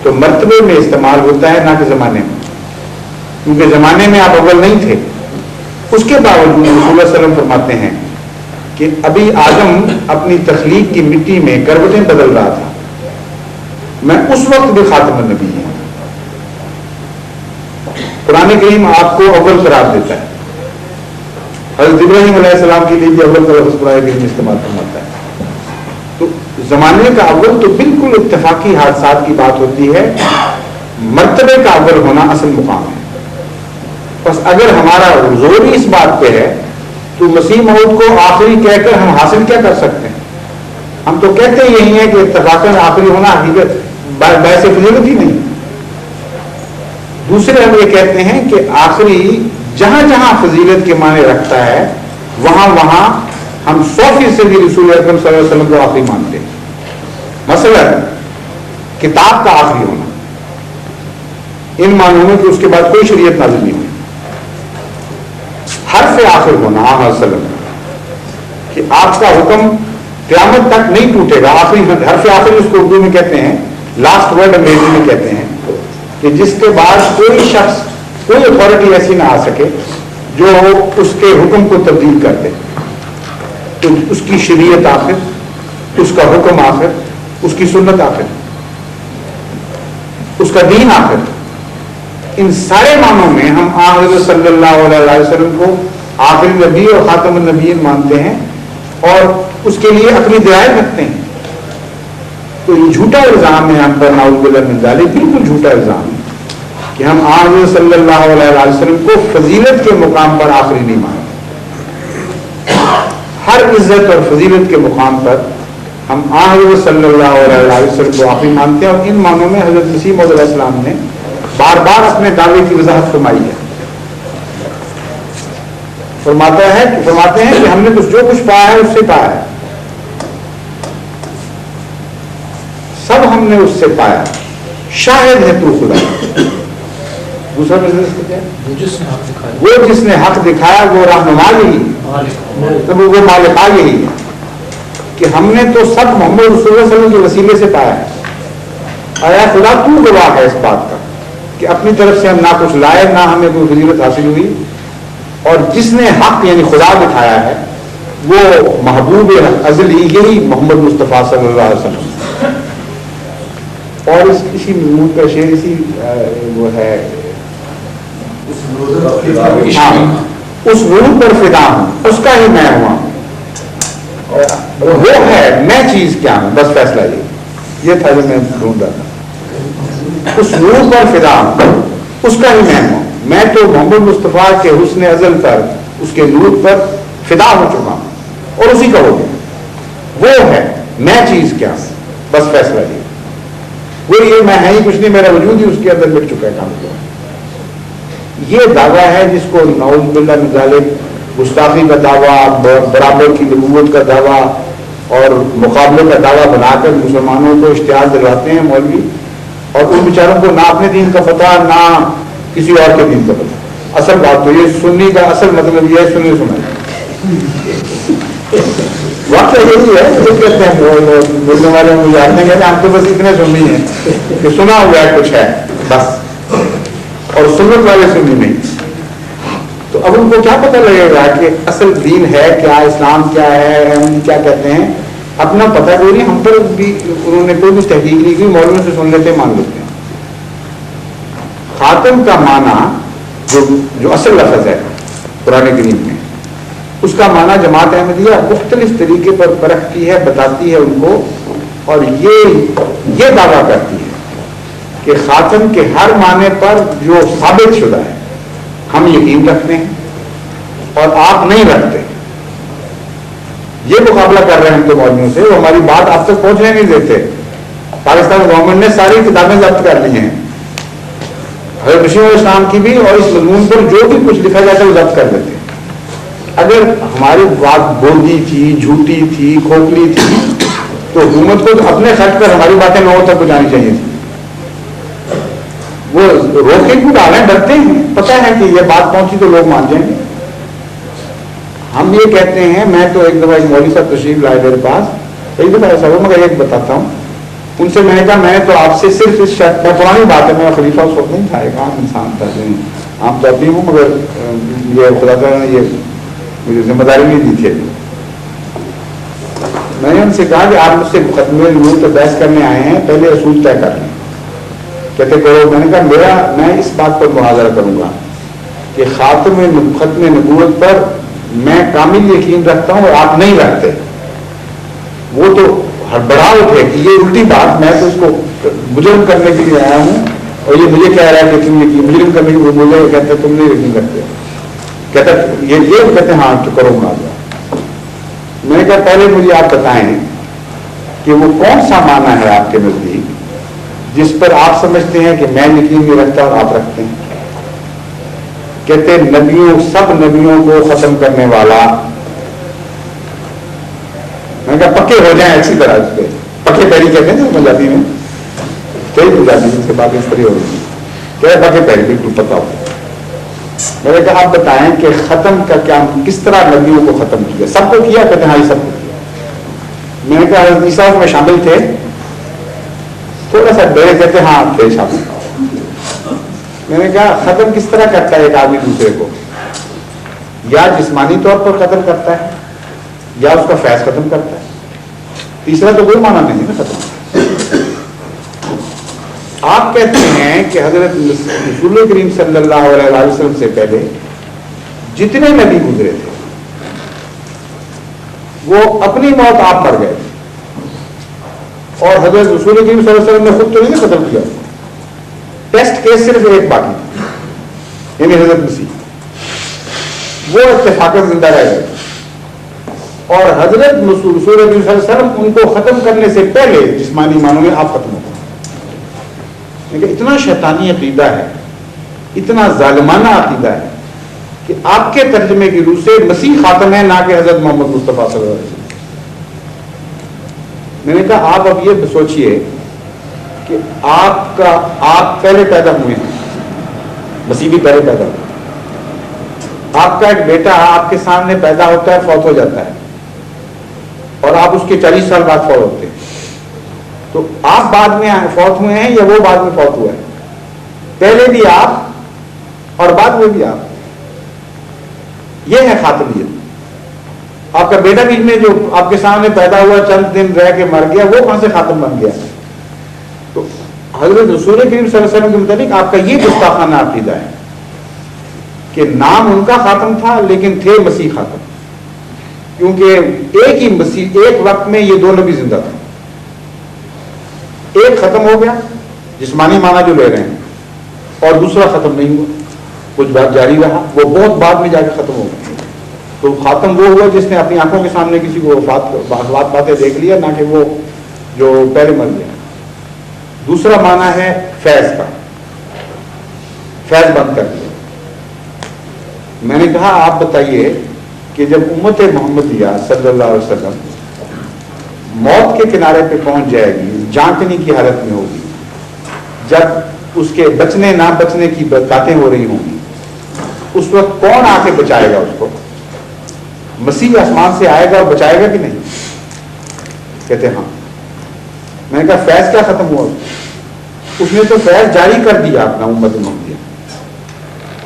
تو مرتبے میں استعمال ہوتا ہے، نہ کہ زمانے میں. کیونکہ زمانے میں آپ اول نہیں تھے. اس کے باوجود رسول اللہ صلی اللہ علیہ وسلم فرماتے ہیں کہ ابھی آدم اپنی تخلیق کی مٹی میں کروٹیں بدل رہا تھا، میں اس وقت بھی خاتم النبی ہوں. قرآن کریم آپ کو اول قرار دیتا ہے. حضرت ابراہیم علیہ السلام کے لیے بھی اول کا لفظ قرآن کریم استعمال فرماتا ہے. تو زمانے کا اول تو بالکل اتفاقی حادثات کی بات ہوتی ہے، مرتبے کا اول ہونا اصل مقام ہے. بس اگر ہمارا زور ہی اس بات پہ ہے تو مسیح موعود کو آخری کہہ کر ہم حاصل کیا کر سکتے ہیں؟ ہم تو کہتے یہی ہیں کہ اتفاقاً آخری ہونا حقیقت باعث فضیلت ہی نہیں. دوسرے ہم یہ کہتے ہیں کہ آخری جہاں جہاں فضیلت کے معنی رکھتا ہے وہاں وہاں ہم 100% رسول اکرم صلی اللہ علیہ وسلم کو آخری مانتے ہیں. مثلا کتاب کا آخری ہونا ان معنوں میں کہ اس کے بعد کوئی شریعت نازل نہیں ہوئی. حرف آخر ہونا وسلم کہ آپ کا حکم قیامت تک نہیں ٹوٹے گا. آخری حرف آخر اس کو اردو میں کہتے ہیں لاسٹ ورڈ، انگریزی میں کہتے ہیں کہ جس کے بعد کوئی شخص کوئی اتھارٹی ایسی نہ آ سکے جو اس کے حکم کو تبدیل کر دے. تو اس کی شریعت آخر، اس کا حکم آخر، اس کی سنت آخر، اس کا دین آخر. ان سارے معنوں میں ہم حضرت صلی اللہ علیہ وسلم کو آخری نبی اور خاتم النبیین مانتے ہیں اور اس کے لیے اپنی درایت رکھتے ہیں. تو یہ جھوٹا الزام ہے ہم پر نعوذ باللہ من ذالک، بالکل جھوٹا الزام ہے کہ ہم حضرت صلی اللہ علیہ وسلم کو فضیلت کے مقام پر آخری نہیں مانتے. ہر عزت اور فضیلت کے مقام پر ہم حضرت صلی اللہ علیہ وسلم کو آخری مانتے ہیں. اور ان معنوں میں حضرت مسیح موعود علیہ السلام نے بار بار اپنے دعوے کی وضاحت فرمائی ہے. فرماتے ہیں کہ ہم نے جو کچھ پایا ہے اس سے پایا ہے، سب ہم نے اس سے پایا، شاہد ہے تو خدا. دوسرا وہ جس نے حق دکھایا وہ رہنما یہی، تو وہ مالکا یہی ہے کہ ہم نے تو سب محمد رسول اللہ صلی اللہ علیہ وسلم کے وسیلے سے پایا ہے. آیا خدا تو گواہ ہے اس بات کا کہ اپنی طرف سے ہم نہ کچھ لائے، نہ ہمیں کوئی فضیلت حاصل ہوئی، اور جس نے حق یعنی خدا دکھایا ہے وہ محبوب ازلی یہی محمد مصطفیٰ صلی اللہ علیہ وسلم. اور اسی مضمون کا شعر اسی وہ ہے اس نور پر فدا ہوں اس کا ہی میں ہوا، وہ ہے میں چیز کیا ہوں، بس فیصلہ یہ تھا جو میں ڈھونڈ رہا تھا. اس نور پر فدا ہوں اس کا ہی میں ہوں، میں تو محمد مصطفیٰ کے حسن ازل پر اس کے نور پر فدا ہو چکا ہوں اور اسی کا ہو گیا. وہ ہے میں چیز کیا ہوں، بس فیصلہ وہ یہ میں ہے ہی کچھ نہیں، میرا وجود ہی اس کے اندر مٹ چکا ہے کام کیا. یہ دعویٰ ہے جس کو نعوذ باللہ من ذالک گستاخی کا دعویٰ، برابر کی نبوت کا دعویٰ اور مقابلے کا دعویٰ بنا کر مسلمانوں کو اشتہار دلواتے ہیں مولوی، اور ان بیچاروں کو نہ اپنے دین کا پتہ نہ کسی اور کے دین کا پتہ. اصل بات تو یہ سنی کا اصل مطلب یہ ہے سنی سنا واقعہ یہی ہے. جو کہتے ہیں بولنے والے مجھے جانتے ہیں کہ ہم تو بس اتنے سنی ہیں کہ سنا ہوا ہے کچھ ہے بس، اور سنت والے سنی نہیں. تو اب ان کو کیا پتہ لگے گا کہ اصل دین ہے کیا، اسلام کیا ہے، ہم کیا کہتے ہیں، اپنا پتہ کوئی نہیں. ہم پر بھی انہوں نے کوئی بھی تحقیق نہیں کی، مولویوں سے سن لیتے مان لیتے ہیں. خاتم کا معنی جو اصل لفظ ہے قرآن کریم میں، اس کا معنی جماعت احمدیہ مختلف طریقے پر پرکھتی ہے، بتاتی ہے ان کو، اور یہ دعویٰ کرتی ہے کہ خاتم کے ہر معنی پر جو ثابت شدہ ہے ہم یقین رکھتے ہیں اور آپ نہیں رکھتے. یہ مقابلہ کر رہے ہیں ہم تو مولویوں سے، وہ ہماری بات آپ تک پہنچنے نہیں دیتے. پاکستان گورنمنٹ نے ساری کتابیں ضبط کر لی ہیں، حضرت مسیح علیہ السلام کی بھی، اور اس مضمون پر جو بھی کچھ لکھا جاتا ہے وہ ضبط کر دیتے ہیں. اگر ہماری بات بولی تھی، جھوٹی تھی، کھوکھلی تھی، تو حکومت کو اپنے خرچ پر ہماری باتیں لوگوں تک پہنچانی چاہیے تھی. وہ روکے کو ڈالیں، ڈرتے ہیں، پتہ ہے کہ یہ بات پہنچی تو لوگ مان جائیں گے. ہم یہ کہتے ہیں، میں تو ایک دفعہ ایک مولوی صاحب تشریف لائے میرے پاس، ایک دفعہ ایسا ہوا، مگر ایک بتاتا ہوں. ان سے میں نے کہا میں تو آپ سے صرف اس شرط، میں پرانی بات ہے، میں خلیفہ اس وقت نہیں تھا، ایک عام انسان تھا، عام طور پر ہوں، مگر یہ خدا تعالیٰ نے یہ مجھے ذمہ داری نہیں دی تھی. میں نے ان سے کہا کہ آپ مجھ سے ختم نبوت پہ بحث کرنے آئے ہیں، پہلے اصول طے کر لیں. کہتے کرو. میں نے کہا میں اس بات پر مناظرہ کروں گا کہ ختم نبوت پر میں کامل یقین رکھتا ہوں اور آپ نہیں رکھتے. وہ تو ہڑبڑا اٹھے کہ یہ الٹی بات، میں تو اس کو مجرم کرنے کے لیے آیا ہوں اور یہ مجھے کہہ رہا ہے کہ تم یہ مجرم کرنے کے لیے مجھے کہتے تم نہیں یقین رکھتے. کہتا یہ کہتے ہاں تو کرو مناظرہ. میں نے کہا پہلے مجھے آپ بتائیں کہ وہ کون سا معنی ہے آپ کے نزدیک جس پر آپ سمجھتے ہیں کہ میں یقین نہیں رکھتا اور آپ رکھتے ہیں. کہتے نبیوں، سب نبیوں کو ختم کرنے والا. میں نے کہا پکے ہو جائیں اچھی طرح اس پہ، پکے پیری کہتے ہیں پنجابی میں، کئی پنجابی اس کے بعد اس طرح ہو گئی کہ پکے پیری بالکل پتا ہو. میں نے کہا آپ بتائیں کہ ختم کا کیا، کس طرح نبیوں کو ختم کیا؟ سب کو کیا؟ کہتے ہیں ہاں سب کو کیا. میں نے کہا حضرت عیسیٰ میں شامل تھے؟ تھوڑا سا ڈرے. کہتے ہاں تھے شامل. میں نے کہا ختم کس طرح کرتا ہے ایک آدمی دوسرے کو؟ یا جسمانی طور پر قتل کرتا ہے یا اس کا فیض ختم کرتا ہے. تیسرا تو کوئی معنی نہیں ہے نا ختم. آپ کہتے ہیں کہ حضرت رسول کریم صلی اللہ علیہ وسلم سے پہلے جتنے نبی گزرے تھے وہ اپنی موت آپ مر گئے، اور حضرت رسول کریم صلی اللہ علیہ وسلم نے خود تو نہیں ختم کیا، ٹیسٹ کیس صرف ایک باقی تھا، یعنی حضرت مسیح، وہ اتفاقاً زندہ رہ گئے، اور حضرت رسول کریم صلی اللہ علیہ وسلم ان کو ختم کرنے سے پہلے جسمانی معنوں میں آپ ختم ہو گئے۔ لیکن اتنا شیطانی عقیدہ ہے، اتنا ظالمانہ عقیدہ ہے کہ آپ کے ترجمے کی روح سے مسیح خاتم ہے، نہ کہ حضرت محمد مصطفیٰ صلی اللہ علیہ وسلم۔ میں نے کہا آپ اب یہ سوچئے کہ آپ پہلے پیدا ہوئے ہیں، مسیح بھی پہلے پیدا ہوئے، آپ کا ایک بیٹا آپ کے سامنے پیدا ہوتا ہے، فوت ہو جاتا ہے، اور آپ اس کے 40 سال بعد فوت ہوتے ہیں، تو آپ بعد میں فوت ہوئے ہیں یا وہ بعد میں فوت ہوا ہے؟ پہلے بھی آپ اور بعد میں بھی آپ، یہ ہے خاتمیت۔ آپ کا بیٹا بیچ میں جو آپ کے سامنے پیدا ہوا، چند دن رہ کے مر گیا، وہ کہاں سے خاتم بن گیا؟ تو حضرت رسول کریم صلی اللہ علیہ وسلم کے متعلق آپ کا یہ گستاخانہ عقیدہ ہے کہ نام ان کا خاتم تھا لیکن تھے مسیح خاتم، کیونکہ ایک ہی مسیح، ایک وقت میں یہ دو نبی زندہ تھے، ایک ختم ہو گیا جسمانی معنی جو لے رہے ہیں، اور دوسرا ختم نہیں ہوا، کچھ بات جاری رہا، وہ بہت بعد میں جا کے ختم ہو گیا۔ تو خاتم وہ ہوا جس نے اپنی آنکھوں کے سامنے کسی کو باتیں دیکھ لیا، نہ کہ وہ جو پہلے مر گیا۔ دوسرا معنی ہے فیض کا، فیض بند کر دیا۔ میں نے کہا آپ بتائیے کہ جب امت محمدیہ صلی اللہ علیہ وسلم موت کے کنارے پہ پہنچ جائے گی، جانکنی کی حالت میں ہوگی، جب اس کے بچنے نہ بچنے کی باتیں ہو رہی ہوں گی، اس وقت کون آ کے بچائے گا اس کو؟ مسیح آسمان سے آئے گا اور بچائے گا کہ نہیں؟ کہتے ہاں۔ میں نے کہا فیض کیا ختم ہوا؟ اس نے تو فیض جاری کر دیا اپنا امت محمدیہ۔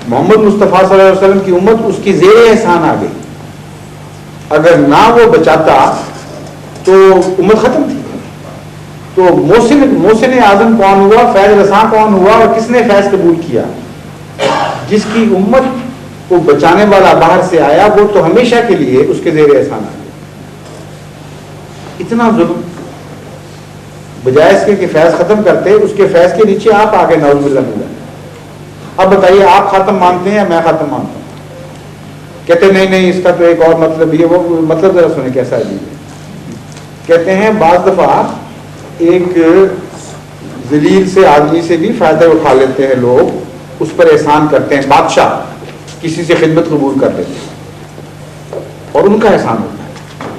محمد مصطفیٰ صلی اللہ علیہ وسلم کی امت اس کی زیر احسان آ گئی، اگر نہ وہ بچاتا تو امت ختم تھی۔ تو محسن اعظم کون ہوا، فیض رساں کون ہوا، اور کس نے فیض قبول کیا؟ جس کی امت کو بچانے والا باہر سے آیا، وہ تو ہمیشہ کے لیے اس کے زیر احسان آ گیا۔ اتنا ظلم، بجائے اس کے کہ فیض ختم کرتے، اس کے فیض کے نیچے آپ آگے نعوذ باللہ ملا۔ اب بتائیے آپ خاتم مانتے ہیں یا میں خاتم مانتا ہوں؟ کہتے نہیں اس کا تو ایک اور مطلب یہ، وہ مطلب ذرا سنیں کیسا عجیب ہے۔ کہتے ہیں بعض دفعہ ایک ذلیل سے آدمی سے بھی فائدہ اٹھا لیتے ہیں لوگ، اس پر احسان کرتے ہیں، بادشاہ کسی سے خدمت قبول کر لیتے ہیں اور ان کا احسان ہوتا ہے۔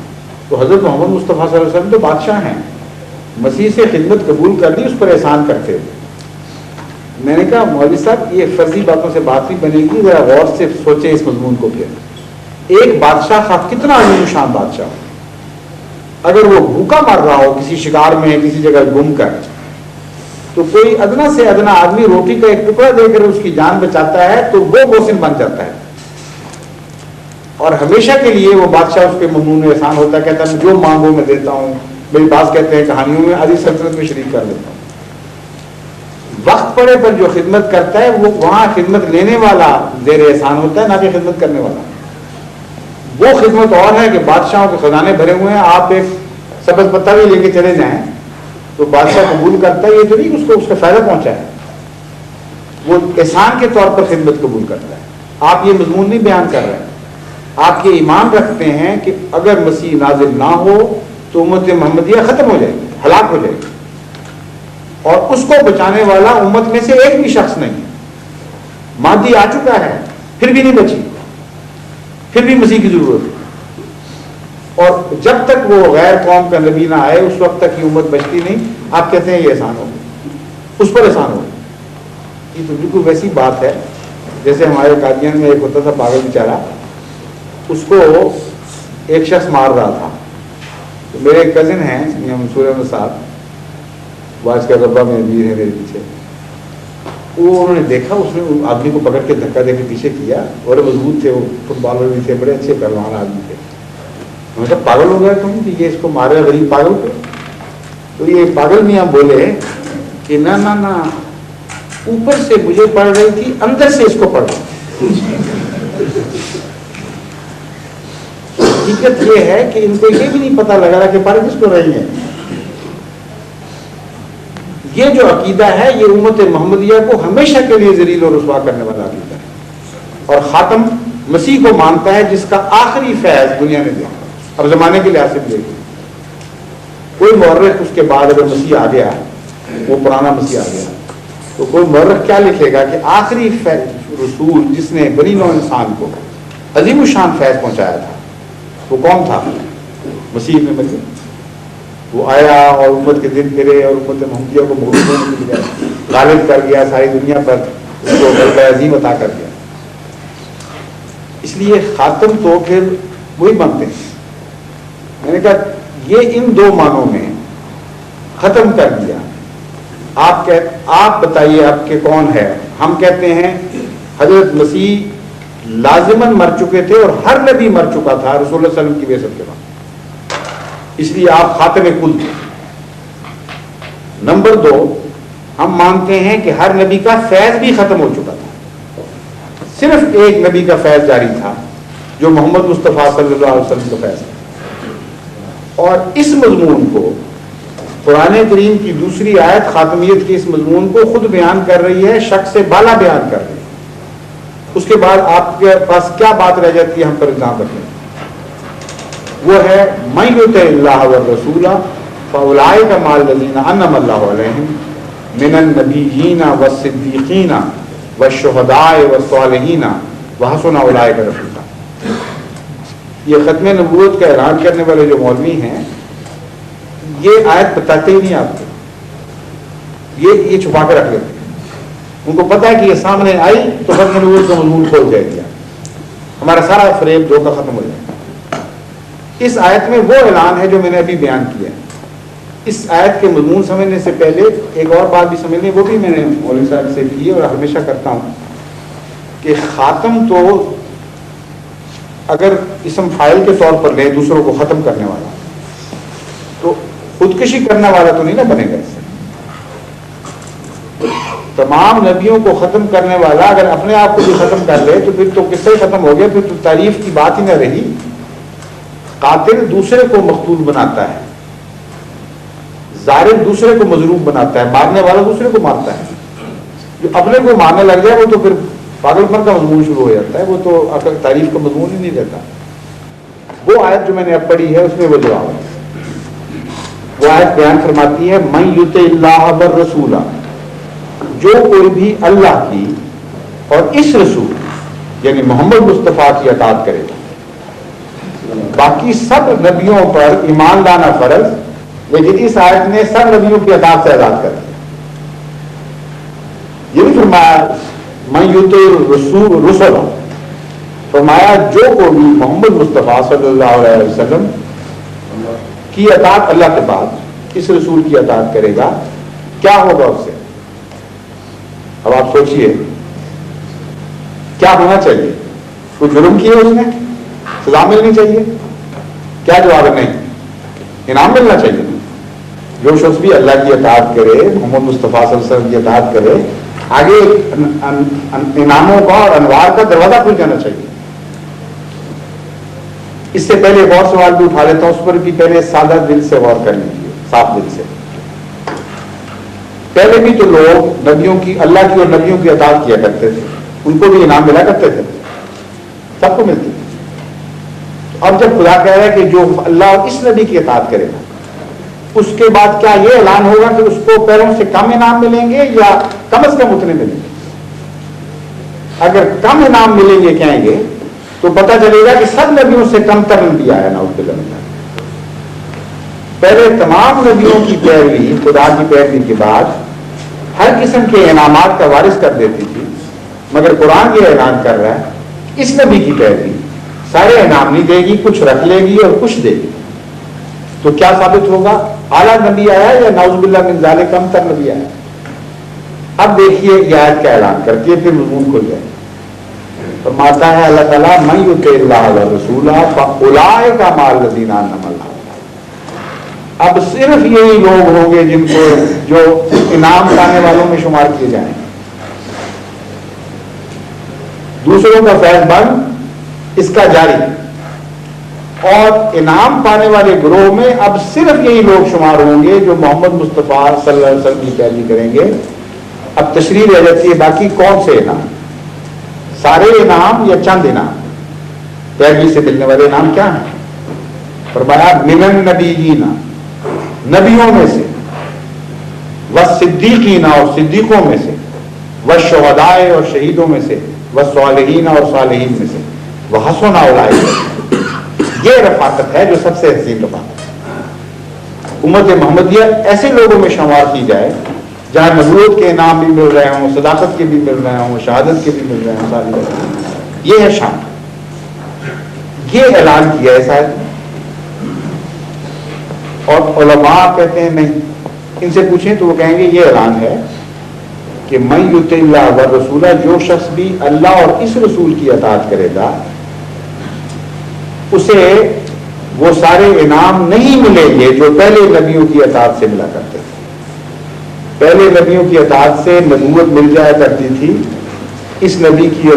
تو حضرت محمد مصطفیٰ صلی اللہ علیہ وسلم تو بادشاہ ہیں، مسیح سے خدمت قبول کر لی، اس پر احسان کرتے ہوئے۔ میں نے کہا مولوی صاحب یہ فرضی باتوں سے بات نہیں بنے گی، ذرا غور سے سوچیں اس مضمون کو۔ پھر ایک بادشاہ خواہ کتنا عظیم شان بادشاہ ہو، اگر وہ بھوکا مر رہا ہو کسی شکار میں، کسی جگہ گم کر، تو کوئی ادنا سے ادنا آدمی روٹی کا ایک ٹکڑا دے کر اس کی جان بچاتا ہے تو وہ محسن بن جاتا ہے، اور ہمیشہ کے لیے وہ بادشاہ اس پہ ممنون احسان ہوتا ہے، کہتا ہے جو مانگو میں دیتا ہوں۔ میری بات کہتے ہیں کہانیوں میں آدھی سلطنت میں شریک کر لیتا ہوں۔ وقت پڑے پر جو خدمت کرتا ہے وہ وہاں خدمت لینے والا زیر احسان ہوتا ہے، نہ کہ خدمت کرنے والا۔ وہ خدمت اور ہے کہ بادشاہوں کے خزانے بھرے ہوئے ہیں، آپ ایک سبز پتہ بھی لے کے چلے جائیں تو بادشاہ قبول کرتا ہے، یہ تو نہیں کہ اس کا فائدہ پہنچا ہے، وہ احسان کے طور پر خدمت قبول کرتا ہے۔ آپ یہ مضمون نہیں بیان کر رہے ہیں، آپ یہ ایمان رکھتے ہیں کہ اگر مسیح نازل نہ ہو تو امت محمدیہ ختم ہو جائے گی، ہلاک ہو جائے گی، اور اس کو بچانے والا امت میں سے ایک بھی شخص نہیں ہے۔ مہدی آ چکا ہے پھر بھی نہیں بچی، پھر بھی مسیح کی ضرورت ہے، اور جب تک وہ غیر قوم کا نبی نہ آئے اس وقت تک یہ امت بچتی نہیں۔ آپ کہتے ہیں یہ احسان ہوگا، اس پر احسان ہوگا۔ یہ تو بالکل ویسی بات ہے جیسے ہمارے قادیان میں ایک ہوتا تھا پاگل بیچارہ، اس کو ایک شخص مار رہا تھا۔ تو میرے ایک کزن ہیں میاں منصور احمد صاحب، وہ آج کل ربا میں امیر ہے میرے پیچھے، وہ انہوں نے دیکھا، اس نے آدمی کو پکڑ کے دھکا دے کے پیچھے کیا، اور مضبوط تھے، وہ فٹ بالر بھی تھے، بڑے اچھے پہلوان آدمی تھے۔ میں نے کہا پاگل ہو گیا تم کہ یہ اس کو مارے غریب پاگل کو؟ تو یہ پاگل میاں بولے کہ نہ نہ نہ اوپر سے مجھے پڑھ رہی تھی, اندر سے اس کو پڑھ رہی تھی. حقیقت یہ ہے کہ ان کو یہ بھی نہیں پتا لگا رہا کہ پڑھ کس کو رہی ہیں. یہ جو عقیدہ ہے یہ امت محمدیہ کو ہمیشہ کے لیے ذلیل و رسوا کرنے والا عقیدہ ہے. اور خاتم مسیح کو مانتا ہے جس کا آخری فیض دنیا نے دیا. اب زمانے کے لحاظ سے بھی دیکھیں, کوئی مورخ اس کے بعد اگر مسیح آ گیا, وہ پرانا مسیح آ گیا, تو کوئی مورخ کیا لکھے گا کہ آخری رسول جس نے بنی نوع انسان کو عظیم الشان فیض پہنچایا تھا وہ کون تھا؟ مسیح ابن مریم. وہ آیا اور امت کے دن پھرے اور امت محمدیہ کو مغلوب کر غالب کر گیا ساری دنیا پر, اس کو غلبہ عظیم عطا کر دیا. اس لیے خاتم تو پھر وہی بنتے ہیں. میں نے کہا یہ ان دو معنوں میں ختم کر دیا. آپ بتائیے آپ کے کون ہے؟ ہم کہتے ہیں حضرت مسیح لازماً مر چکے تھے اور ہر نبی مر چکا تھا رسول اللہ صلی اللہ علیہ وسلم کی بعثت کے بعد, اس لیے آپ خاتم کل تھے. نمبر 2, ہم مانتے ہیں کہ ہر نبی کا فیض بھی ختم ہو چکا تھا, صرف ایک نبی کا فیض جاری تھا جو محمد مصطفیٰ صلی اللہ علیہ وسلم کا فیض تھا. اور اس مضمون کو قرآن کریم کی دوسری آیت خاتمیت کے اس مضمون کو خود بیان کر رہی ہے, شک سے بالا بیان کر رہی ہے. اس کے بعد آپ کے پاس کیا بات رہ جاتی ہے ہم پر الزام رکھنے, وہ ہے من یطع اللہ والرسول فاولئک مع الذین انعم اللہ علیہم من النبیین والصدیقین والشہداء والصالحین وحسن اولئک رفیقا. یہ ختم نبوت کا اعلان کرنے والے جو مولوی ہیں یہ آیت بتاتے ہی نہیں آپ کو, یہ چھپا کے رکھ لیتے ہیں. ان کو پتا ہے کہ یہ سامنے آئی تو ختم نبوت کا مضمون کھول جائے گا, ہمارا سارا فریب دھوکہ ختم ہو جائے گا. اس آیت میں وہ اعلان ہے جو میں نے ابھی بیان کیا ہے. اس آیت کے مضمون سمجھنے سے پہلے ایک اور بات بھی سمجھنی, وہ بھی میں نے مولوی صاحب سے کی اور ہمیشہ کرتا ہوں, کہ خاتم تو اگر اسم فاعل کے طور پر لیں دوسروں کو ختم کرنے والا, تو خودکشی کرنے والا تو نہیں نہ بنے گا. اس سے تمام نبیوں کو ختم کرنے والا اگر اپنے آپ کو بھی ختم کر لے تو پھر تو قصہ ہی ختم ہو گیا, پھر تو تعریف کی بات ہی نہ رہی. قاتل دوسرے کو مقتول بناتا ہے, ظالم دوسرے کو مظلوم بناتا ہے, مارنے والا دوسرے کو مارتا ہے. جو اپنے کو مارنے لگ جائے وہ تو پھر پاگل پن کا مضمون شروع ہو جاتا ہے, وہ تو تعریف کا مضمون ہی نہیں رہتا. وہ آیت جو میں نے اب پڑھی ہے اس میں وہ جواب ہے. وہ آیت بیان فرماتی ہے من یطع اللہ والرسول, جو کوئی بھی اللہ کی اور اس رسول یعنی محمد مصطفیٰ کی اطاعت کرے گا. باقی سب نبیوں پر ایمان لانا فرض, لیکن اس آیت نے سب نبیوں کی اطاعت سے آزاد کر دیا. یہ بھی فرمایا من یطع الرسول, فرمایا جو کوئی بھی محمد مصطفیٰ صلی اللہ علیہ وسلم کی اطاعت اللہ کے بعد اس رسول کی اطاعت کرے گا, کیا ہوگا اس سے؟ اب آپ سوچئے کیا ہونا چاہیے؟ کوئی جرم کیا اس نے, سزا ملنی چاہیے؟ کیا جواب ہے؟ نہیں, انعام ملنا چاہیے. جو شخص بھی اللہ کی اطاعت کرے, محمد مصطفیٰ صلی اللہ علیہ وسلم کی اطاعت کرے, آگے انعاموں کا اور انوار کا دروازہ کھل جانا چاہیے. اس سے پہلے ایک اور سوال بھی اٹھا لیتا ہوں, اس پر بھی پہلے سادہ دل سے غور کر لیجیے, صاف دل سے. پہلے بھی تو لوگ نبیوں کی, اللہ کی اور نبیوں کی اطاعت کیا کرتے تھے, ان کو بھی انعام ملا کرتے تھے, سب کو ملتی تھی. اب جب خدا کہہ رہا ہے کہ جو اللہ اور اس نبی کی اطاعت کرے گا, اس کے بعد کیا یہ اعلان ہوگا کہ اس کو پیروں سے کم انعام ملیں گے یا کم از کم اتنے ملیں گے؟ اگر کم انعام ملیں گے کہیں گے تو پتہ چلے گا کہ سب نبیوں سے کم تر نبی آیا نعوذ باللہ من ذالک. پہلے تمام نبیوں کی پیروی, خدا کی پیروی کے بعد ہر قسم کے انعامات کا وارث کر دیتی تھی, مگر قرآن یہ اعلان کر رہا ہے اس نبی کی پیروی سارے انعام نہیں دے گی, کچھ رکھ لے گی اور کچھ دے گی. تو کیا ثابت ہوگا؟ اعلیٰ نبی آیا یا نعوذ باللہ من ذالک کم تر نبی آیا؟ اب دیکھیے یہ آیت کا اعلان کرتی ہے, پھر مضمون کھل جائے. فرماتا ہے اللہ تعالیٰ من یطع اللہ والرسول فاولئک مع الذین انعم اللہ. اب صرف یہی لوگ ہوں گے جن کو جو انعام پانے والوں میں شمار کیے جائیں. دوسروں کا فیض بند اس کا جاری, اور انعام پانے والے گروہ میں اب صرف یہی لوگ شمار ہوں گے جو محمد مصطفیٰ صلی اللہ علیہ وسلم کی پیروی کریں گے. اب تشریح رہ جاتی ہے باقی کون سے انعام, سارے انعام یا چند انعام؟ پیروی سے ملنے والے انعام کیا ہیں؟ فرمایا من النبیین, نبیوں میں سے, والصدیقین اور صدیقوں میں سے, والشہداء اور شہیدوں میں سے, والصالحین اور صالحین میں سے, وحسن اولئک, یہ رفاقت ہے جو سب سے حسین رفاقت ہے. امت محمدیہ ایسے لوگوں میں شمار کی جائے جہاں نبوت کے انعام بھی مل رہے ہوں, صداقت کے بھی مل رہے ہوں, شہادت کے بھی مل رہے ہوں, ساری باتیں. یہ ہے شان. یہ اعلان کیا ہے صاحب. اور علماء کہتے ہیں نہیں, ان سے پوچھیں تو وہ کہیں گے یہ اعلان ہے کہ من یطع اللہ والرسول, جو شخص بھی اللہ اور اس رسول کی اطاعت کرے گا اسے وہ سارے انعام نہیں ملیں گے جو پہلے نبیوں کی اطاعت سے ملا کرتے تھے. پہلے نبیوں کی اطاعت سے نبوت مل جایا کرتی تھی, اس نبی کی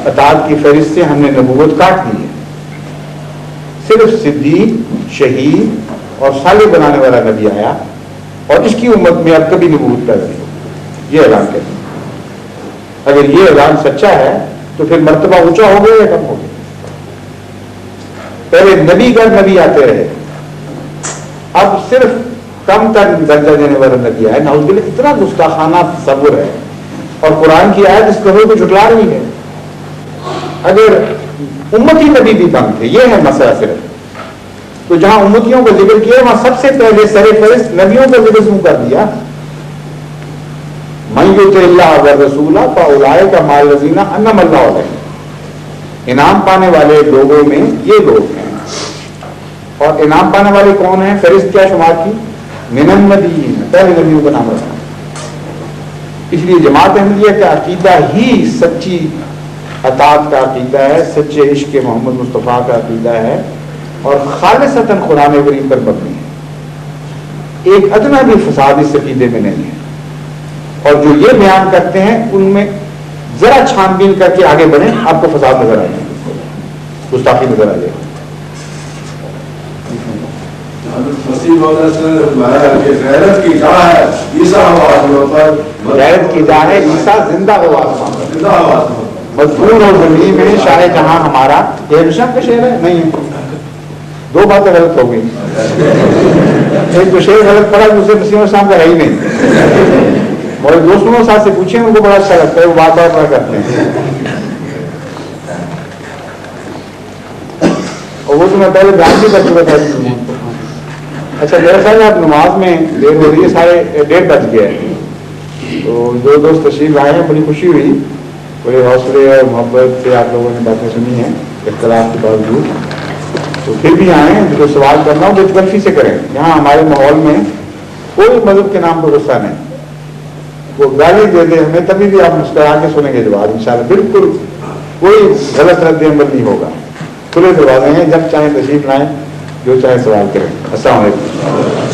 اطاعت کی فہرست سے ہم نے نبوت کاٹ دی ہے. صرف صدیق, شہید اور صالح بنانے والا نبی آیا اور اس کی امت میں اب کبھی نبوت پیدا نہیں ہوگی. یہ اعلان کہتے ہیں. اگر یہ اعلان سچا ہے تو پھر مرتبہ اونچا ہو گیا یا کم ہو گیا؟ پہلے نبی گر نبی آتے رہے, اب صرف کم تر درجہ دینے والا نبی آئے. نعوذ باللہ, اتنا گستاخانہ تصور ہے. اور قرآن کی آیت اس قدر کو جھٹلا رہی ہے. اگر امتی نبی بھی کم تھے, یہ ہے مسئلہ صرف, تو جہاں امتیوں کا ذکر کیا وہاں سب سے پہلے سر فہرست نبیوں کا ذکر کیوں کر دیا؟ من یطع اللہ والرسول فاولئک مع الذین انعم اللہ علیہم, انعام پانے والے لوگوں میں یہ لوگ ہیں. اور انعام پانے والے کون ہیں؟ فہرست کیا شمار کی؟ من النبیین, پہلے نبیوں کا نام رکھا. اس لیے جماعت احمدیہ کا عقیدہ ہی سچی اطاعت کا عقیدہ ہے, سچے عشق محمد مصطفیٰ کا عقیدہ ہے, اور خالصتاً قرآن کریم پر مبنی ہے. ایک ادنا بھی فساد اس عقیدے میں نہیں ہے. اور جو یہ بیان کرتے ہیں ان میں ذرا چھان بین کر کے آگے بڑھیں, آپ کو فساد نظر آئے گا, گستاخی نظر آ جائے گا. غیرت کی جا ہے عیسیٰ غیرت کی جا ہے عیسیٰ زندہ ہو آسمان, مضمون اور زمین میں شاہ جہاں ہمارا. یہ ہشام کا شعر ہے نہیں ہے, دو باتیں غلط ہو گئی. ایک تو شعر غلط پڑا, دوسرے مسیح شام کا ہے ہی نہیں. اور دوستوں ساتھ سے پوچھیں, ان کو بڑا اچھا لگتا ہے, وہ بار بار پڑا کرتے ہیں. اور وہ تو میں پہلے بیان بھی کر چکا تھا. اچھا میرا خیال ہے آپ نماز میں دیر ہو رہی ہے, 1:30 بج گیا ہے. تو جو دوست تشریف آئے ہیں بڑی خوشی ہوئی, بڑے حوصلے اور محبت سے آپ لوگوں نے باتیں سنی ہیں اختلاف کے باوجود. تو پھر بھی آئیں, جو سوال کرنا ہو بے تکلفی سے کریں. یہاں ہمارے ماحول میں کوئی مذہب کے نام پر غصہ نہیں. وہ گالی دے دے ہمیں تبھی بھی آپ مسکرا کے سنیں گے جواب انشاءاللہ. بالکل کوئی غلط رد عمل نہیں ہوگا. کھلے دروازے ہیں, جب چاہیں تشریف لائیں, جو چاہے سوال کریں. السلام علیکم.